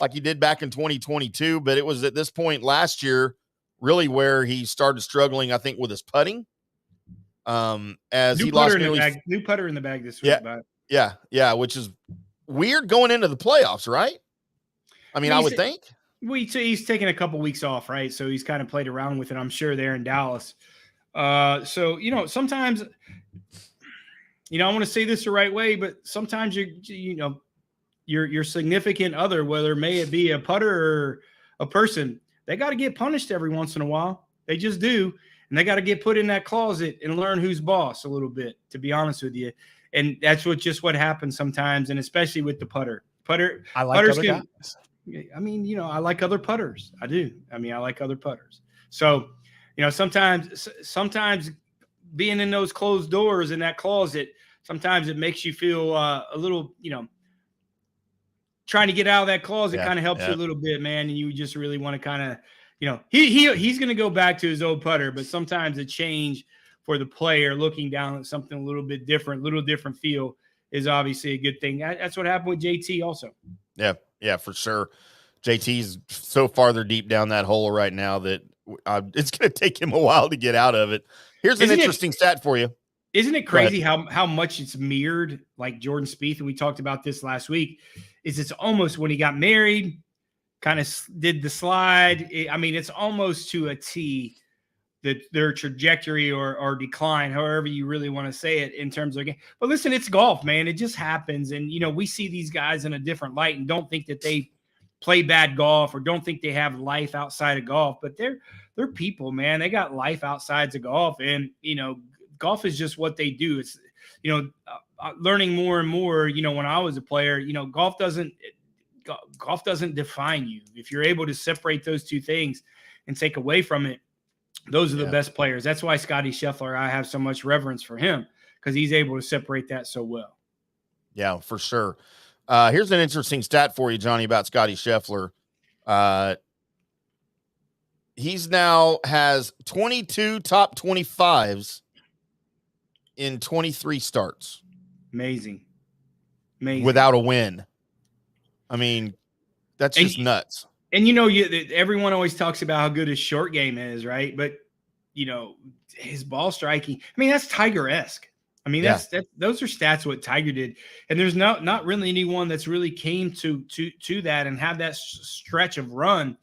Speaker 3: like he did back in 2022, but it was at this point last year really where he started struggling, I think, with his putting. As he lost
Speaker 4: new putter in the bag this week.
Speaker 3: Yeah, which is weird going into the playoffs, right? I would think.
Speaker 4: He's taking a couple weeks off, right? So he's kind of played around with it, I'm sure, there in Dallas. So sometimes, I want to say this the right way, but sometimes your significant other, whether may it be a putter or a person, they got to get punished every once in a while. They just do. And they got to get put in that closet and learn who's boss a little bit, to be honest with you. And that's what happens sometimes, and especially with the putter.
Speaker 5: I like other guys.
Speaker 4: I like other putters. I do. I like other putters. So, sometimes being in those closed doors in that closet, sometimes it makes you feel a little, trying to get out of that closet kind of helps you a little bit, man. And you just really want to kind of, he's going to go back to his old putter, but sometimes a change for the player looking down at something a little bit different, little different feel is obviously a good thing. That's what happened with JT also.
Speaker 3: Yeah, for sure. JT's so farther deep down that hole right now that it's going to take him a while to get out of it. Here's an interesting stat for you.
Speaker 4: Isn't it crazy how much it's mirrored, like Jordan Spieth, and we talked about this last week, it's almost when he got married, kind of did the slide. It's almost to a T that their trajectory or decline, however you really want to say it in terms of game. But listen, it's golf, man. It just happens. And, we see these guys in a different light and don't think that they play bad golf or don't think they have life outside of golf, but they're people, man. They got life outside of golf. And, golf is just what they do. It's, learning more and more, when I was a player, golf doesn't define you. If you're able to separate those two things and take away from it, those are the best players. That's why Scottie Scheffler, I have so much reverence for him, because he's able to separate that so well.
Speaker 3: Yeah, for sure. Here's an interesting stat for you, Johnny, about Scottie Scheffler. He's now has 22 top 25s in 23 starts.
Speaker 4: Amazing.
Speaker 3: Without a win. That's just nuts.
Speaker 4: And everyone always talks about how good his short game is, right? But his ball striking, that's Tiger-esque. Those are stats what Tiger did, and there's not really anyone that's really came to that and have that stretch of run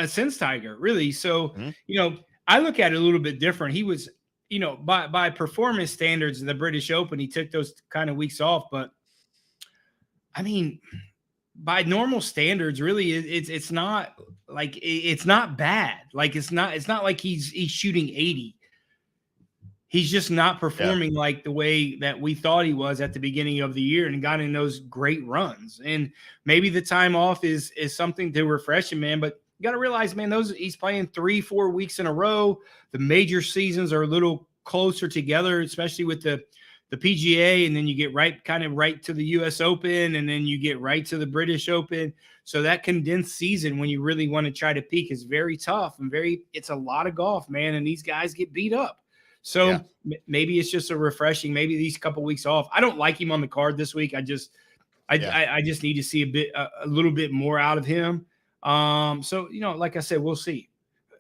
Speaker 4: since Tiger, really. So I look at it a little bit different. He was, by performance standards of the British Open, he took those kind of weeks off, but by normal standards, really, it's not like it's not bad. Like it's not like he's shooting 80. He's just not performing like the way that we thought he was at the beginning of the year and got in those great runs. And maybe the time off is something to refresh him, man. But you got to realize, man, he's playing 3-4 weeks in a row. The major seasons are a little closer together, especially with the PGA, and then you get right to the US Open, and then you get right to the British Open. So that condensed season, when you really want to try to peak, is very tough and it's a lot of golf, man. And these guys get beat up. So maybe it's just a refreshing, maybe these couple weeks off. I don't like him on the card this week. I just need to see a little bit more out of him. So, like I said, we'll see.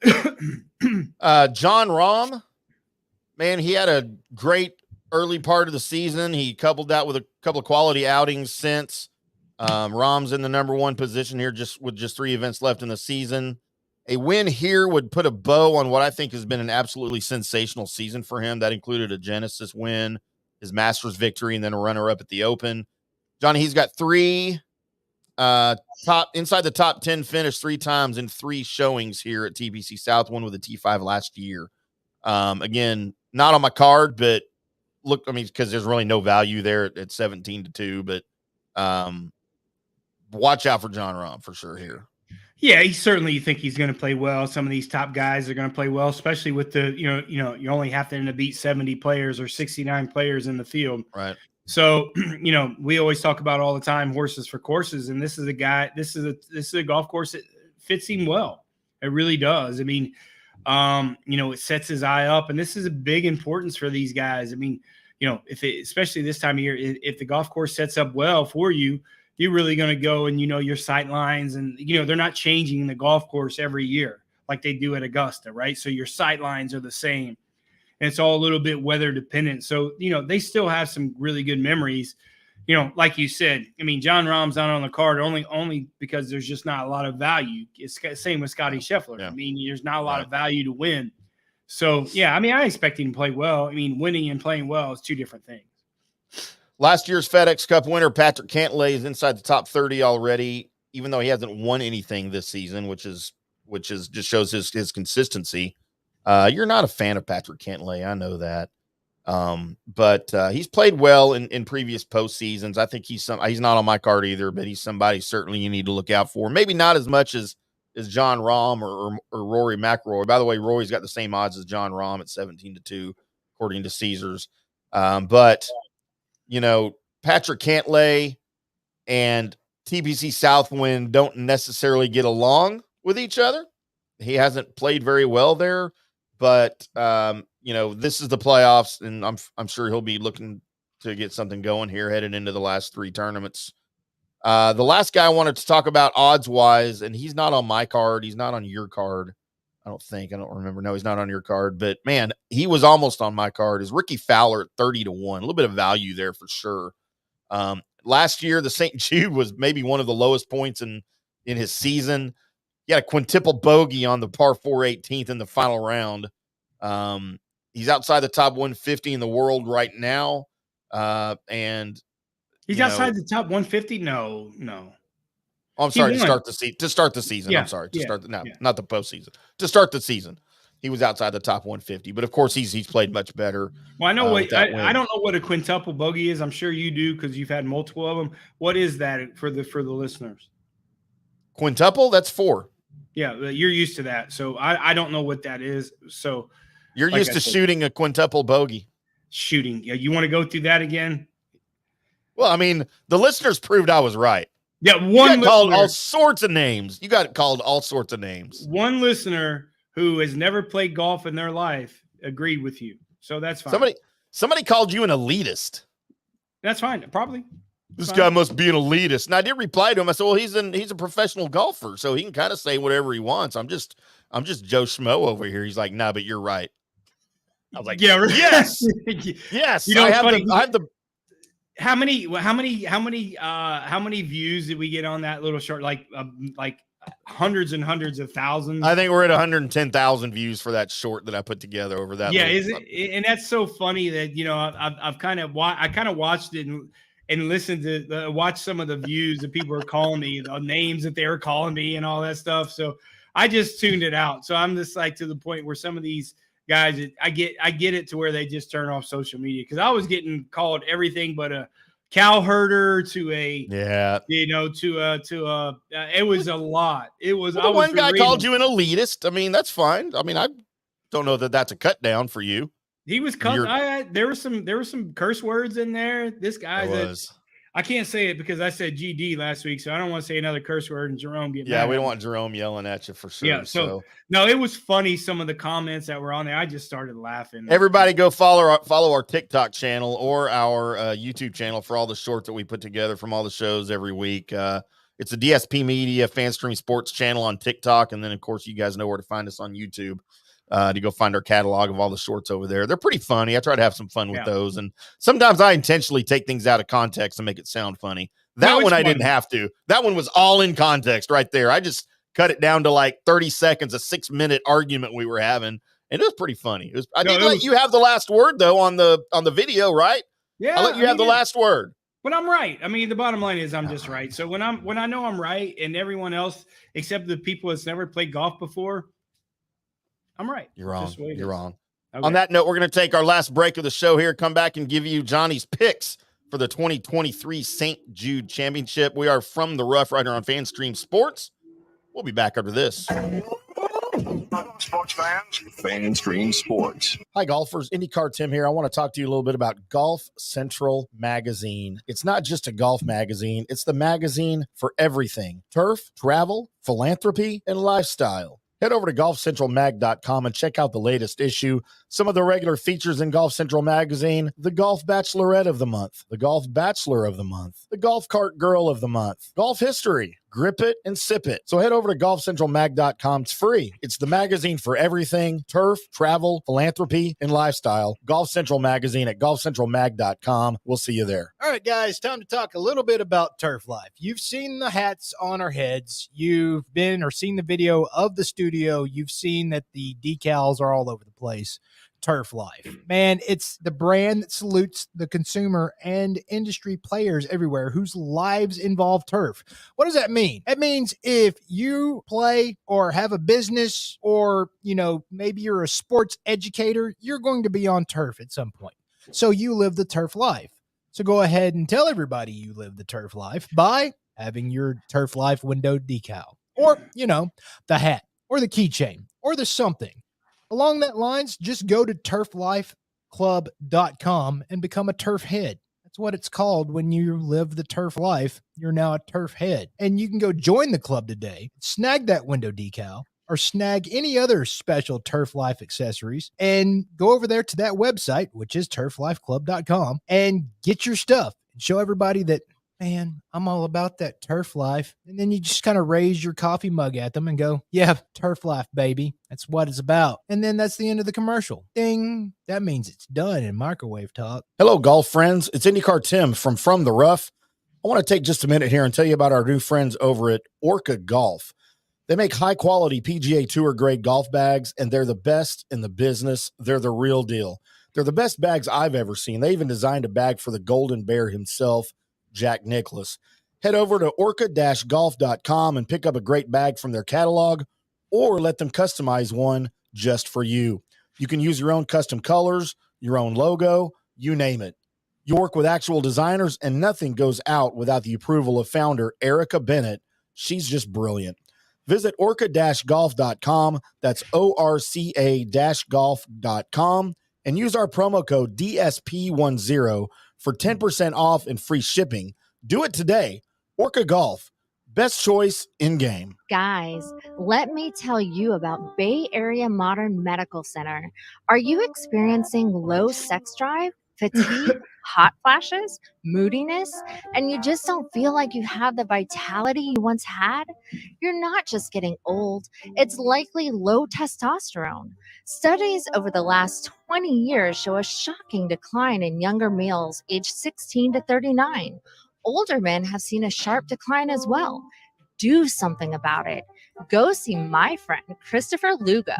Speaker 3: Jon Rahm, man, he had a great early part of the season. He coupled that with a couple of quality outings since. Rahm's in the number one position here with 3 events left in the season. A win here would put a bow on what I think has been an absolutely sensational season for him. That included a Genesis win, his Masters victory, and then a runner-up at the Open. Johnny, he's got 3 inside the top 10 finish 3 times in 3 showings here at TPC Southwind with a T5 last year. Again, not on my card, but look, I mean, because there's really no value there at 17-2, but watch out for Jon Rahm for sure here.
Speaker 4: Yeah, you think he's going to play well. Some of these top guys are going to play well, especially with the, you only have to beat 70 players or 69 players in the field.
Speaker 3: Right.
Speaker 4: So, we always talk about all the time horses for courses, and this is a golf course that fits him well. It really does. I mean, it sets his eye up, and this is a big importance for these guys. I mean, especially this time of year, if the golf course sets up well for you, you're really going to go and, your sight lines, and, they're not changing the golf course every year like they do at Augusta, right? So your sight lines are the same, and it's all a little bit weather dependent. So, they still have some really good memories, like you said. I mean, Jon Rahm's not on the card only because there's just not a lot of value. It's the same with Scottie Scheffler.
Speaker 3: Yeah.
Speaker 4: I mean, there's not a lot of value to win. So, yeah, I mean, I expect him to play well. I mean, winning and playing well is 2 different things.
Speaker 3: Last year's FedEx Cup winner, Patrick Cantlay, is inside the top 30 already, even though he hasn't won anything this season, which is just shows his consistency. You're not a fan of Patrick Cantlay, I know that. But he's played well in previous postseasons. I think he's not on my card either, but he's somebody certainly you need to look out for. Maybe not as much as Jon Rahm or Rory McIlroy. By the way, Rory's got the same odds as Jon Rahm at 17-2, according to Caesars. But Patrick Cantlay and TPC Southwind don't necessarily get along with each other. He hasn't played very well there, but this is the playoffs, and I'm sure he'll be looking to get something going here headed into the last 3 tournaments. The last guy I wanted to talk about odds wise, and he's not on my card. He's not on your card. I don't remember. No, he's not on your card, but man, he was almost on my card. Is Ricky Fowler at 30-1, a little bit of value there for sure. Last year, the St. Jude was maybe one of the lowest points in his season. He had a quintuple bogey on the par 4 18th in the final round. He's outside the top 150 in the world right now. And
Speaker 4: he's outside the top 150. No.
Speaker 3: Oh, I'm sorry, to start the season.
Speaker 4: Yeah,
Speaker 3: I'm sorry.
Speaker 4: yeah.
Speaker 3: Not the postseason. To start the season. He was outside the top 150, but of course he's played much better.
Speaker 4: Well, I know I don't know what a quintuple bogey is. I'm sure you do because you've had multiple of them. What is that for the listeners?
Speaker 3: Quintuple? That's 4.
Speaker 4: Yeah, you're used to that. So I don't know what that is. So
Speaker 3: you're used to shooting a quintuple bogey.
Speaker 4: Shooting. Yeah, you want to go through that again?
Speaker 3: Well, I mean, the listeners proved I was right.
Speaker 4: Yeah,
Speaker 3: you got called all sorts of names. You got called all sorts of names.
Speaker 4: One listener who has never played golf in their life agreed with you. So that's fine.
Speaker 3: Somebody called you an elitist.
Speaker 4: That's fine. Probably.
Speaker 3: This guy must be an elitist. And I did reply to him. I said, well, he's a professional golfer, so he can kind of say whatever he wants. I'm just Joe Schmo over here. He's like, nah, but you're right. I was like,
Speaker 4: yeah, right.
Speaker 3: Yes. Yes. I have the
Speaker 4: How many views did we get on that little short? Like hundreds and hundreds of thousands.
Speaker 3: I think we're at 110,000 views for that short that I put together over that.
Speaker 4: Yeah, and that's so funny that I kind of watched it and listened to watch some of the views that people are calling me, the names that they were calling me, and all that stuff. So I just tuned it out. So I'm just like to the point where some of these guys, I get it to where they just turn off social media, because I was getting called everything but a cow herder to a it was a lot. It was
Speaker 3: one guy called you an elitist. I mean, that's fine. I mean, I don't know that that's a cut down for you.
Speaker 4: He was cut. There were some curse words in there. This guy I can't say it because I said GD last week, so I don't want to say another curse word and Jerome get mad.
Speaker 3: Yeah, we don't want Jerome yelling at you for sure.
Speaker 4: Yeah, so no, it was funny, some of the comments that were on there. I just started laughing.
Speaker 3: Everybody go follow our TikTok channel or our YouTube channel for all the shorts that we put together from all the shows every week. It's a DSP Media FanStream Sports channel on TikTok. And then, of course, you guys know where to find us on YouTube to go find our catalog of all the shorts over there. They're pretty funny. I try to have some fun with those. And sometimes I intentionally take things out of context and make it sound funny. That one I didn't have to. That one was all in context right there. I just cut it down to like 30 seconds, a 6-minute argument we were having. And it was pretty funny. I did let you have the last word, though, on the video, right?
Speaker 4: Yeah.
Speaker 3: I'll let you have the last word.
Speaker 4: But I'm right. I mean, the bottom line is I'm just right. So when I know I'm right and everyone else, except the people that's never played golf before, I'm right.
Speaker 3: You're wrong. You're wrong.
Speaker 4: Okay.
Speaker 3: On that note, we're going to take our last break of the show here, come back and give you Johnny's picks for the 2023 St. Jude Championship. We are From the Rough right here on FanStream Sports. We'll be back after this.
Speaker 1: Sports fans, FanStream Sports.
Speaker 3: Hi, golfers. IndyCar Tim here. I want to talk to you a little bit about Golf Central Magazine. It's not just a golf magazine. It's the magazine for everything: turf, travel, philanthropy, and lifestyle. Head over to golfcentralmag.com and check out the latest issue. Some of the regular features in Golf Central Magazine: the Golf Bachelorette of the Month, the Golf Bachelor of the Month, the Golf Cart Girl of the Month, Golf History, Grip It and Sip It. So head over to golfcentralmag.com. It's free. It's the magazine for everything: turf, travel, philanthropy, and lifestyle. Golf Central Magazine at golfcentralmag.com. We'll see you there.
Speaker 5: All right, guys, time to talk a little bit about Turf Life. You've seen the hats on our heads. You've been or seen the video of the studio. You've seen that the decals are all over the place. Turf Life, man, it's the brand that salutes the consumer and industry players everywhere whose lives involve turf. What does that mean? It means if you play or have a business or, maybe you're a sports educator, you're going to be on turf at some point. So you live the turf life. So go ahead and tell everybody you live the turf life by having your Turf Life window decal or, the hat or the keychain or the something. Along that lines, just go to turflifeclub.com and become a turf head. That's what it's called when you live the turf life. You're now a turf head. And you can go join the club today, snag that window decal, or snag any other special Turf Life accessories, and go over there to that website, which is turflifeclub.com, and get your stuff and show everybody that, man, I'm all about that turf life. And then you just kind of raise your coffee mug at them and go, yeah, turf life, baby. That's what it's about. And then that's the end of the commercial. Ding. That means it's done in microwave talk.
Speaker 3: Hello, golf friends. It's IndyCar Tim from the Rough. I want to take just a minute here and tell you about our new friends over at Orca Golf. They make high-quality PGA Tour grade golf bags, and they're the best in the business. They're the real deal. They're the best bags I've ever seen. They even designed a bag for the Golden Bear himself, Jack Nicklaus. Head over to orca-golf.com and pick up a great bag from their catalog, or let them customize one just for you. You can use your own custom colors, your own logo, you name it. You work with actual designers, and nothing goes out without the approval of founder Erica Bennett. She's just brilliant. Visit orca-golf.com. That's orca-golf.com, and use our promo code DSP10 for 10% off and free shipping. Do it today. Orca Golf, best choice in game.
Speaker 6: Guys, let me tell you about Bay Area Modern Medical Center. Are you experiencing low sex drive, fatigue, hot flashes, moodiness, and you just don't feel like you have the vitality you once had? You're not just getting old, it's likely low testosterone. Studies over the last 20 years show a shocking decline in younger males aged 16 to 39. Older men have seen a sharp decline as well. Do something about it. Go see my friend Christopher Lugo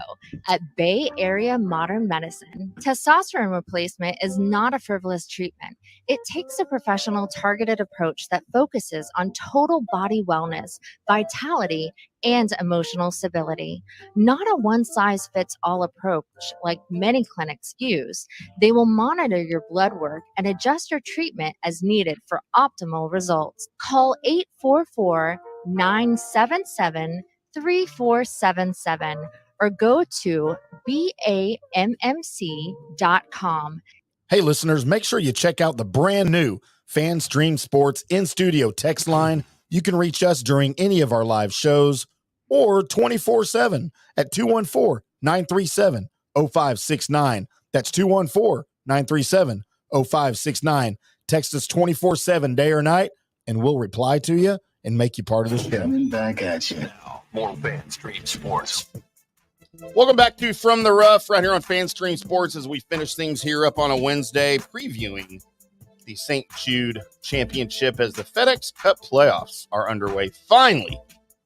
Speaker 6: at Bay Area Modern Medicine. Testosterone replacement is not a frivolous treatment. It takes a professional targeted approach that focuses on total body wellness, vitality, and emotional stability. Not a one-size-fits-all approach like many clinics use. They will monitor your blood work and adjust your treatment as needed for optimal results. Call 844-977-3477 or go to BAMMC.com.
Speaker 3: Hey, listeners, make sure you check out the brand new FanStream Sports in-studio text line. You can reach us during any of our live shows or 24/7 at 214-937-0569. That's 214-937-0569. Text us 24/7 day or night, and we'll reply to you and make you part of the show.
Speaker 1: Coming back at you now. More FanStream Sports.
Speaker 3: Welcome back to From the Rough right here on FanStream Sports as we finish things here up on a Wednesday, previewing the St. Jude Championship as the FedExCUP playoffs are underway. Finally,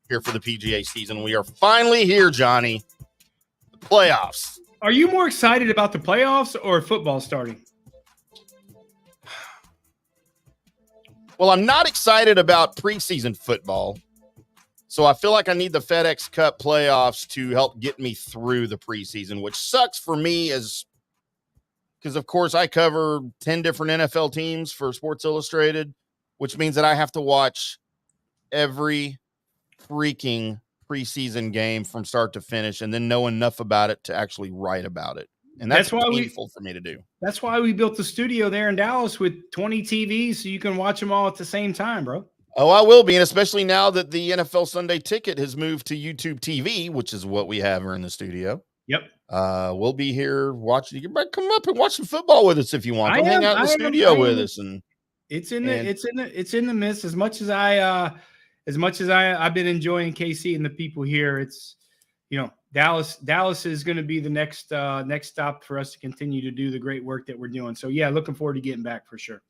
Speaker 3: here for the PGA season. We are finally here, Johnny. The playoffs.
Speaker 4: Are you more excited about the playoffs or football starting?
Speaker 3: Well, I'm not excited about preseason football. So I feel like I need the FedExCUP playoffs to help get me through the preseason, which sucks for me as because, of course, I cover 10 different NFL teams for Sports Illustrated, which means that I have to watch every freaking preseason game from start to finish and then know enough about it to actually write about it. And that's why painful for me to do.
Speaker 4: That's why we built the studio there in Dallas with 20 TVs so you can watch them all at the same time, bro.
Speaker 3: Oh, I will be, and especially now that the NFL Sunday Ticket has moved to YouTube TV, which is what we have here in the studio.
Speaker 4: Yep.
Speaker 3: We'll be here watching. You might come up and watch some football with us if you want. Come hang out in the studio with us, and
Speaker 4: it's in the midst. As much as I've been enjoying KC and the people here, it's Dallas is going to be the next stop for us to continue to do the great work that we're doing. So yeah, looking forward to getting back for sure.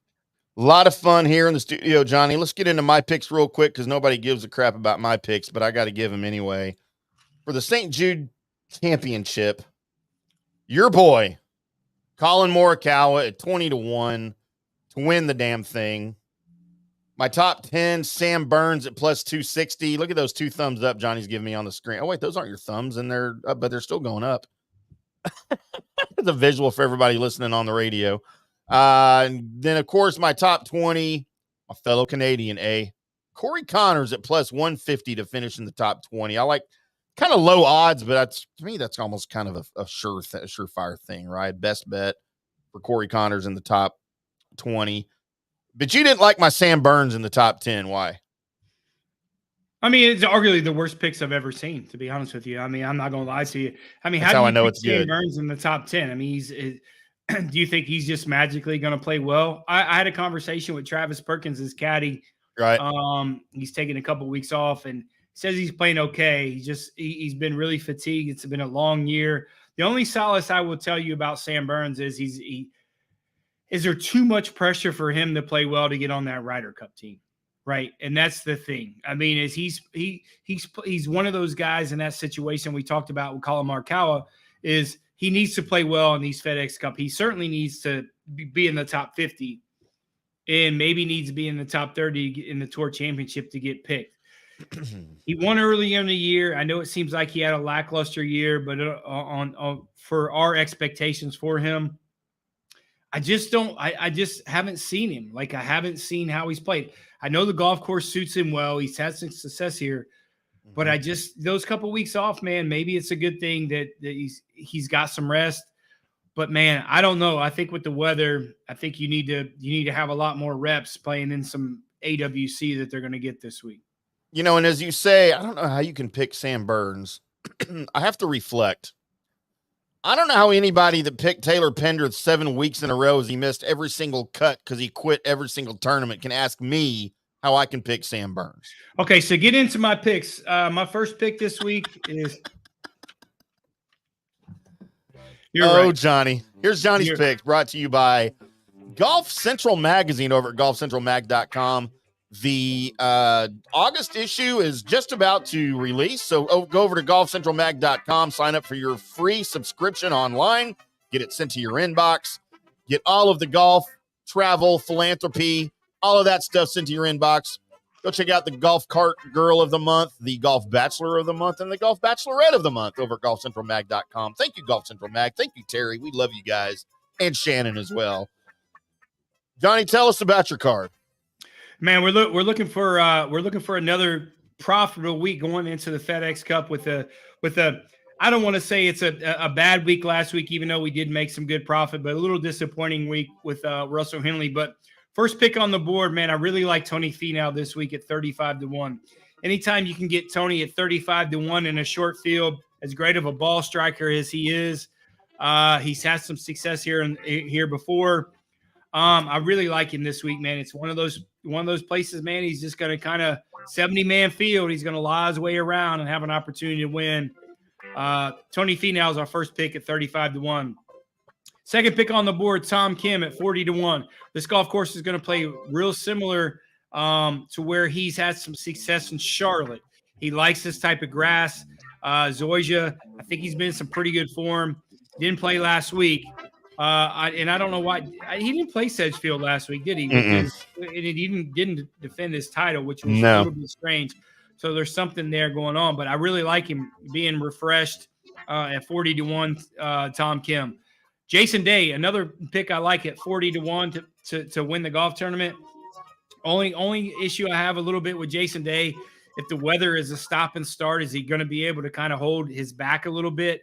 Speaker 3: A lot of fun here in the studio, Johnny. Let's get into my picks real quick because nobody gives a crap about my picks, but I got to give them anyway. For the St. Jude Championship, your boy, Colin Morikawa at 20-1 to win the damn thing. My top 10, Sam Burns at plus 260. Look at those two thumbs up Johnny's giving me on the screen. Oh, wait, those aren't your thumbs, and they're up, but they're still going up. It's a visual for everybody listening on the radio. And then, of course, my top 20, my fellow Canadian, Corey Connors at plus 150 to finish in the top 20. I like kind of low odds, but to me, that's almost kind of a surefire thing, right? Best bet for Corey Connors in the top 20. But you didn't like my Sam Burns in the top 10. Why?
Speaker 4: I mean, it's arguably the worst picks I've ever seen, to be honest with you. I mean, I'm not going to lie to you. I mean,
Speaker 3: that's how I know it's good.
Speaker 4: Sam Burns in the top 10. I mean, do you think he's just magically going to play well? I had a conversation with Travis Perkins, his caddy.
Speaker 3: Right.
Speaker 4: He's taking a couple weeks off and says he's playing okay. He's been really fatigued. It's been a long year. The only solace I will tell you about Sam Burns is is there too much pressure for him to play well to get on that Ryder Cup team? Right. And that's the thing. I mean, is he's one of those guys in that situation we talked about with Colin Morikawa is he needs to play well in these FedExCUP. He certainly needs to be in the top 50 and maybe needs to be in the top 30 in the Tour Championship to get picked. He won early in the year. I know it seems like he had a lackluster year, but for our expectations for him, I just haven't seen him. Like, I haven't seen how he's played. I know the golf course suits him well. He's had some success here, but those couple weeks off, man, maybe it's a good thing that he's got some rest. But man, I don't know. I think with the weather, I think you need to have a lot more reps playing in some AWC that they're going to get this week.
Speaker 3: And as you say, I don't know how you can pick Sam Burns. I have to reflect. I don't know how anybody that picked Taylor Pendrith 7 weeks in a row as he missed every single cut because he quit every single tournament can ask me how I can pick Sam Burns.
Speaker 4: Okay, so get into my picks. My first pick this week is right.
Speaker 3: Johnny. Here's Johnny's picks brought to you by Golf Central Magazine over at golfcentralmag.com. The August issue is just about to release, so go over to golfcentralmag.com, sign up for your free subscription online, get it sent to your inbox, get all of the golf, travel, philanthropy, all of that stuff sent to your inbox. Go check out the Golf Cart Girl of the Month, the Golf Bachelor of the Month, and the Golf Bachelorette of the Month over at golfcentralmag.com. Thank you, Golf Central Mag. Thank you, Terry. We love you guys, and Shannon as well. Johnny, tell us about your card.
Speaker 4: Man, we're looking for another profitable week going into the FedExCUP with a I don't want to say it's a bad week last week, even though we did make some good profit, but a little disappointing week with Russell Henley. But first pick on the board, man, I really like Tony Finau this week at 35-1. Anytime you can get Tony at 35-1 in a short field, as great of a ball striker as he is, he's had some success here before. I really like him this week, man. It's one of those places, man. He's just going to kind of 70-man field. He's going to lie his way around and have an opportunity to win. Tony Finau is our first pick at 35-1. Second pick on the board, Tom Kim at 40-1. This golf course is going to play real similar to where he's had some success in Charlotte. He likes this type of grass. Zoysia, I think he's been in some pretty good form. Didn't play last week. And I don't know why. He didn't play Sedgefield last week, did he? And he didn't defend his title, which was a little bit strange. So there's something there going on. But I really like him being refreshed at 40-1, Tom Kim. Jason Day, another pick I like at 40-1 to win the golf tournament. Only issue I have a little bit with Jason Day, if the weather is a stop and start, is he going to be able to kind of hold his back a little bit?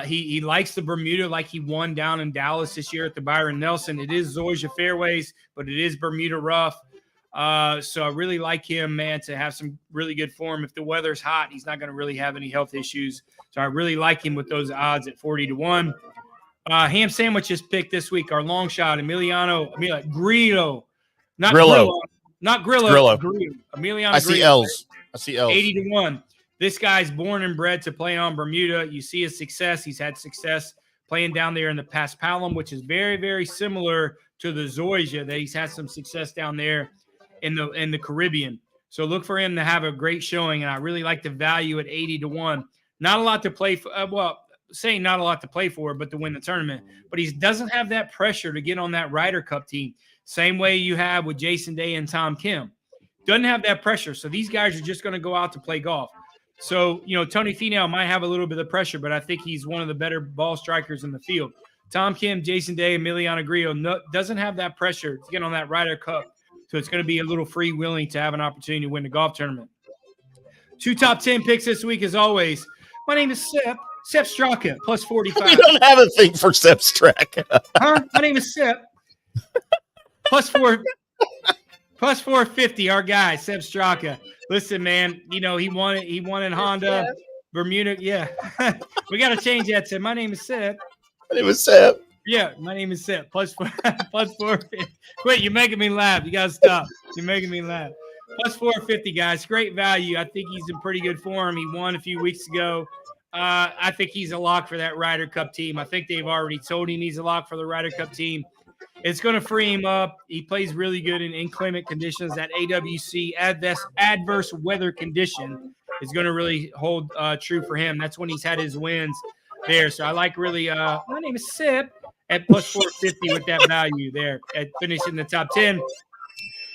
Speaker 4: He likes the Bermuda like he won down in Dallas this year at the Byron Nelson. It is Zoysia fairways, but it is Bermuda rough. So I really like him, man, to have some really good form. If the weather's hot, he's not going to really have any health issues. So I really like him with those odds at 40-1. Ham Sandwiches picked this week, our long shot, Grillo. Not Grillo. Not Grillo. Emiliano
Speaker 3: I see L's.
Speaker 4: 80-1. This guy's born and bred to play on Bermuda. You see his success. He's had success playing down there in the Paspalum, which is very, very similar to the Zoysia, that he's had some success down there in the Caribbean. So look for him to have a great showing, and I really like the value at 80-1. Not a lot to play for. Saying not a lot to play for, but to win the tournament. But he doesn't have that pressure to get on that Ryder Cup team. Same way you have with Jason Day and Tom Kim. Doesn't have that pressure. So these guys are just going to go out to play golf. So, Tony Finau might have a little bit of pressure, but I think he's one of the better ball strikers in the field. Tom Kim, Jason Day, Emiliano Grillo doesn't have that pressure to get on that Ryder Cup. So it's going to be a little freewheeling to have an opportunity to win the golf tournament. 2 top 10 picks this week, as always. My name is Sepp Straka, plus 45.
Speaker 3: We don't have a thing for Sepp Straka.
Speaker 4: Huh? My name is Sepp. Plus 450, our guy, Sepp Straka. Listen, man, he won in Honda, Bermuda. Yeah. We got to change that to my name is Sepp.
Speaker 3: My name is Sepp.
Speaker 4: Yeah, my name is Sepp. Plus 450. Wait, you're making me laugh. You got to stop. You're making me laugh. Plus 450, guys. Great value. I think he's in pretty good form. He won a few weeks ago. I think he's a lock for that Ryder Cup team. I think they've already told him he's a lock for the Ryder Cup team. It's going to free him up. He plays really good in inclement conditions. That AWC, adverse weather condition, is going to really hold true for him. That's when he's had his wins there. So I like really my name is Sip at plus 450 with that value there at finishing the top 10.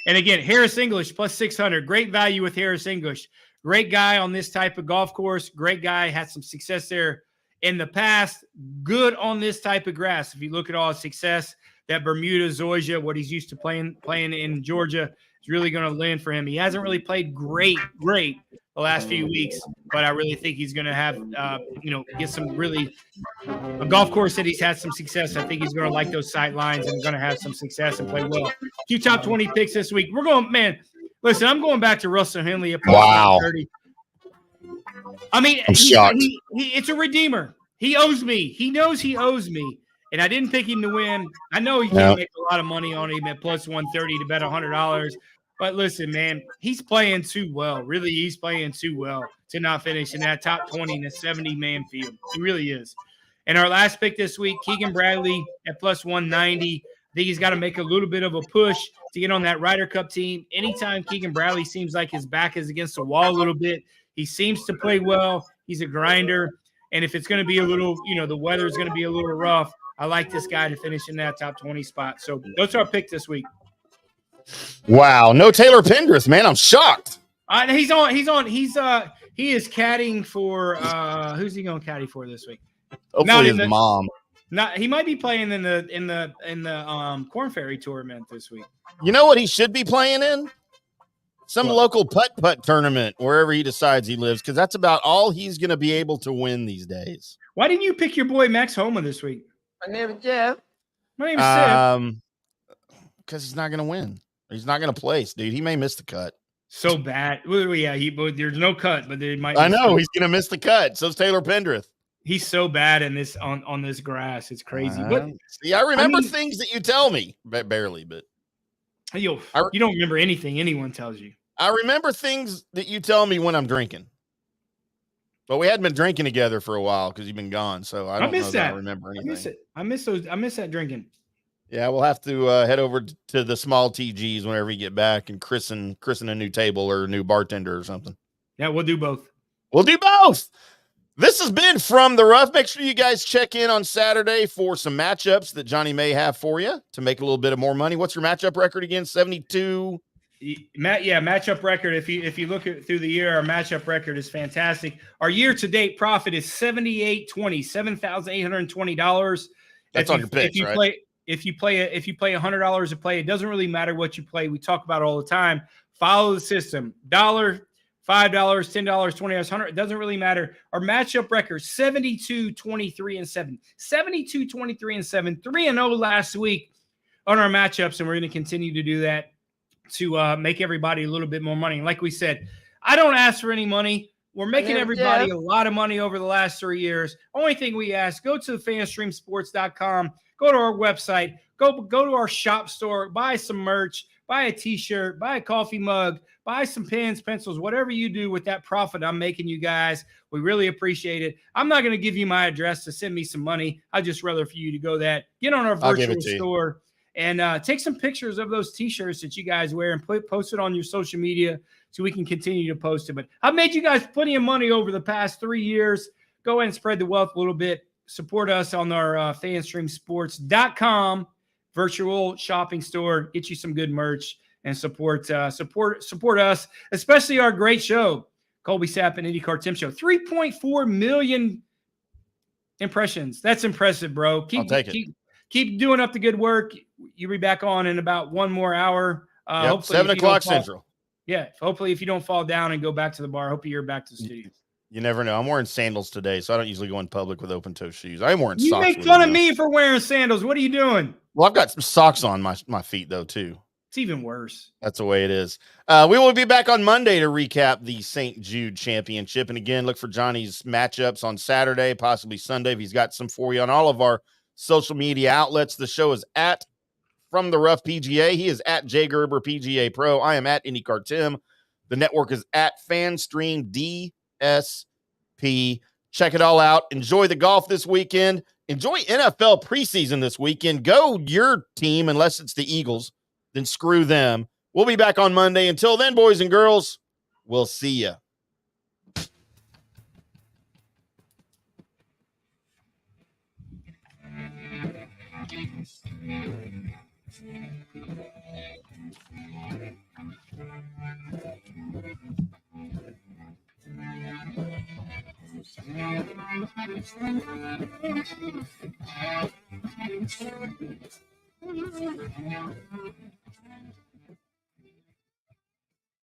Speaker 4: And again, Harris English plus 600. Great value with Harris English. Great guy on this type of golf course. Great guy. Had some success there in the past. Good on this type of grass. If you look at all his success, that Bermuda, Zoysia, what he's used to playing in Georgia, is really going to land for him. He hasn't really played great the last few weeks, but I really think he's going to have, get some really a golf course that he's had some success. I think he's going to like those sight lines and going to have some success and play well. 2 top 20 picks this week. We're going, man. Listen, I'm going back to Russell Henley.
Speaker 3: Wow.
Speaker 4: 30. I mean,
Speaker 3: I'm shocked.
Speaker 4: It's a redeemer. He owes me. He knows he owes me. And I didn't pick him to win. I know he can't make a lot of money on him at plus 130 to bet $100. But listen, man, he's playing too well. Really, he's playing too well to not finish in that top 20 in a 70-man field. He really is. And our last pick this week, Keegan Bradley at plus 190. I think he's got to make a little bit of a push to get on that Ryder Cup team. Anytime Keegan Bradley seems like his back is against the wall a little bit, he seems to play well. He's a grinder. And if it's going to be a little, the weather is going to be a little rough, I like this guy to finish in that top 20 spot. So those are our picks this week.
Speaker 3: Wow. No Taylor Pendrith, man. I'm shocked.
Speaker 4: He is caddying for who's he going to caddy for this week?
Speaker 3: Hopefully his mom.
Speaker 4: He might be playing in the Corn Ferry tournament this week.
Speaker 3: You know what he should be playing in? Some local putt tournament wherever he decides he lives, because that's about all he's going to be able to win these days.
Speaker 4: Why didn't you pick your boy Max Homa this week?
Speaker 2: My name is Jeff.
Speaker 4: My name is Seth.
Speaker 3: Because he's not going to win. He's not going to place, dude. He may miss the cut.
Speaker 4: So bad. Well, yeah, there's no cut, but they might.
Speaker 3: I know he's going to miss the cut. So's Taylor Pendrith. He's
Speaker 4: so bad in this on this grass. It's crazy. But
Speaker 3: see, I remember things that you tell me, barely, but
Speaker 4: you don't remember anything anyone tells you.
Speaker 3: I remember things that you tell me when I'm drinking. But we hadn't been drinking together for a while because you've been gone. So I don't know that I remember anything.
Speaker 4: I miss it. I miss that drinking.
Speaker 3: Yeah, we'll have to head over to the small TGs whenever you get back and christen a new table or a new bartender or something.
Speaker 4: Yeah, we'll do both.
Speaker 3: We'll do both. This has been From the Rough. Make sure you guys check in on Saturday for some matchups that Johnny may have for you to make a little bit of more money. What's your matchup record again? 72.
Speaker 4: Matchup record. If you look at through the year, our matchup record is fantastic. Our year-to-date profit is $7,820, $7,820.
Speaker 3: That's on your picks, right?
Speaker 4: If you play $100 a play, it doesn't really matter what you play. We talk about it all the time. Follow the system. $1, $5, $10, $20, $100. It doesn't really matter. Our matchup record 72-23-7. 72-23-7. 3-0 last week on our matchups, and we're going to continue to do that to make everybody a little bit more money. Like we said, I don't ask for any money. We're making everybody a lot of money over the last 3 years. Only thing we ask, go to fanstreamsports.com, go to our website, go to our shop store, buy some merch, buy a t-shirt, buy a coffee mug, buy some pens, pencils, whatever you do with that profit I'm making you guys. We really appreciate it. I'm not going to give you my address to send me some money. I'd just rather for you to go that. Get on our virtual store and take some pictures of those t-shirts that you guys wear and post it on your social media so we can continue to post it. But I've made you guys plenty of money over the past 3 years. Go ahead and spread the wealth a little bit. Support us on our fanstreamsports.com virtual shopping store. Get you some good merch and support us, especially our great show, Colby Sapp and IndyCarTim Show. 3.4 million impressions. That's impressive, bro.
Speaker 3: I'll take it.
Speaker 4: Keep doing up the good work. You'll be back on in about one more hour.
Speaker 3: Yep, 7 o'clock Central.
Speaker 4: Yeah, hopefully if you don't fall down and go back to the bar, hope you're back to the studio.
Speaker 3: You never know. I'm wearing sandals today, so I don't usually go in public with open-toe shoes. I'm wearing socks.
Speaker 4: You make fun of me for wearing sandals. What are you doing?
Speaker 3: Well, I've got some socks on my feet, though, too.
Speaker 4: It's even worse.
Speaker 3: That's the way it is. We will be back on Monday to recap the St. Jude Championship. And again, look for Johnny's matchups on Saturday, possibly Sunday, if he's got some for you on all of our social media outlets. The show is at From the Rough PGA. He is at J Gerber PGA Pro. I am at IndyCarTim. The network is at FanStream DSP. Check it all out. Enjoy the golf this weekend. Enjoy NFL preseason this weekend. Go your team, unless it's the Eagles. Then screw them. We'll be back on Monday. Until then, boys and girls, we'll see ya.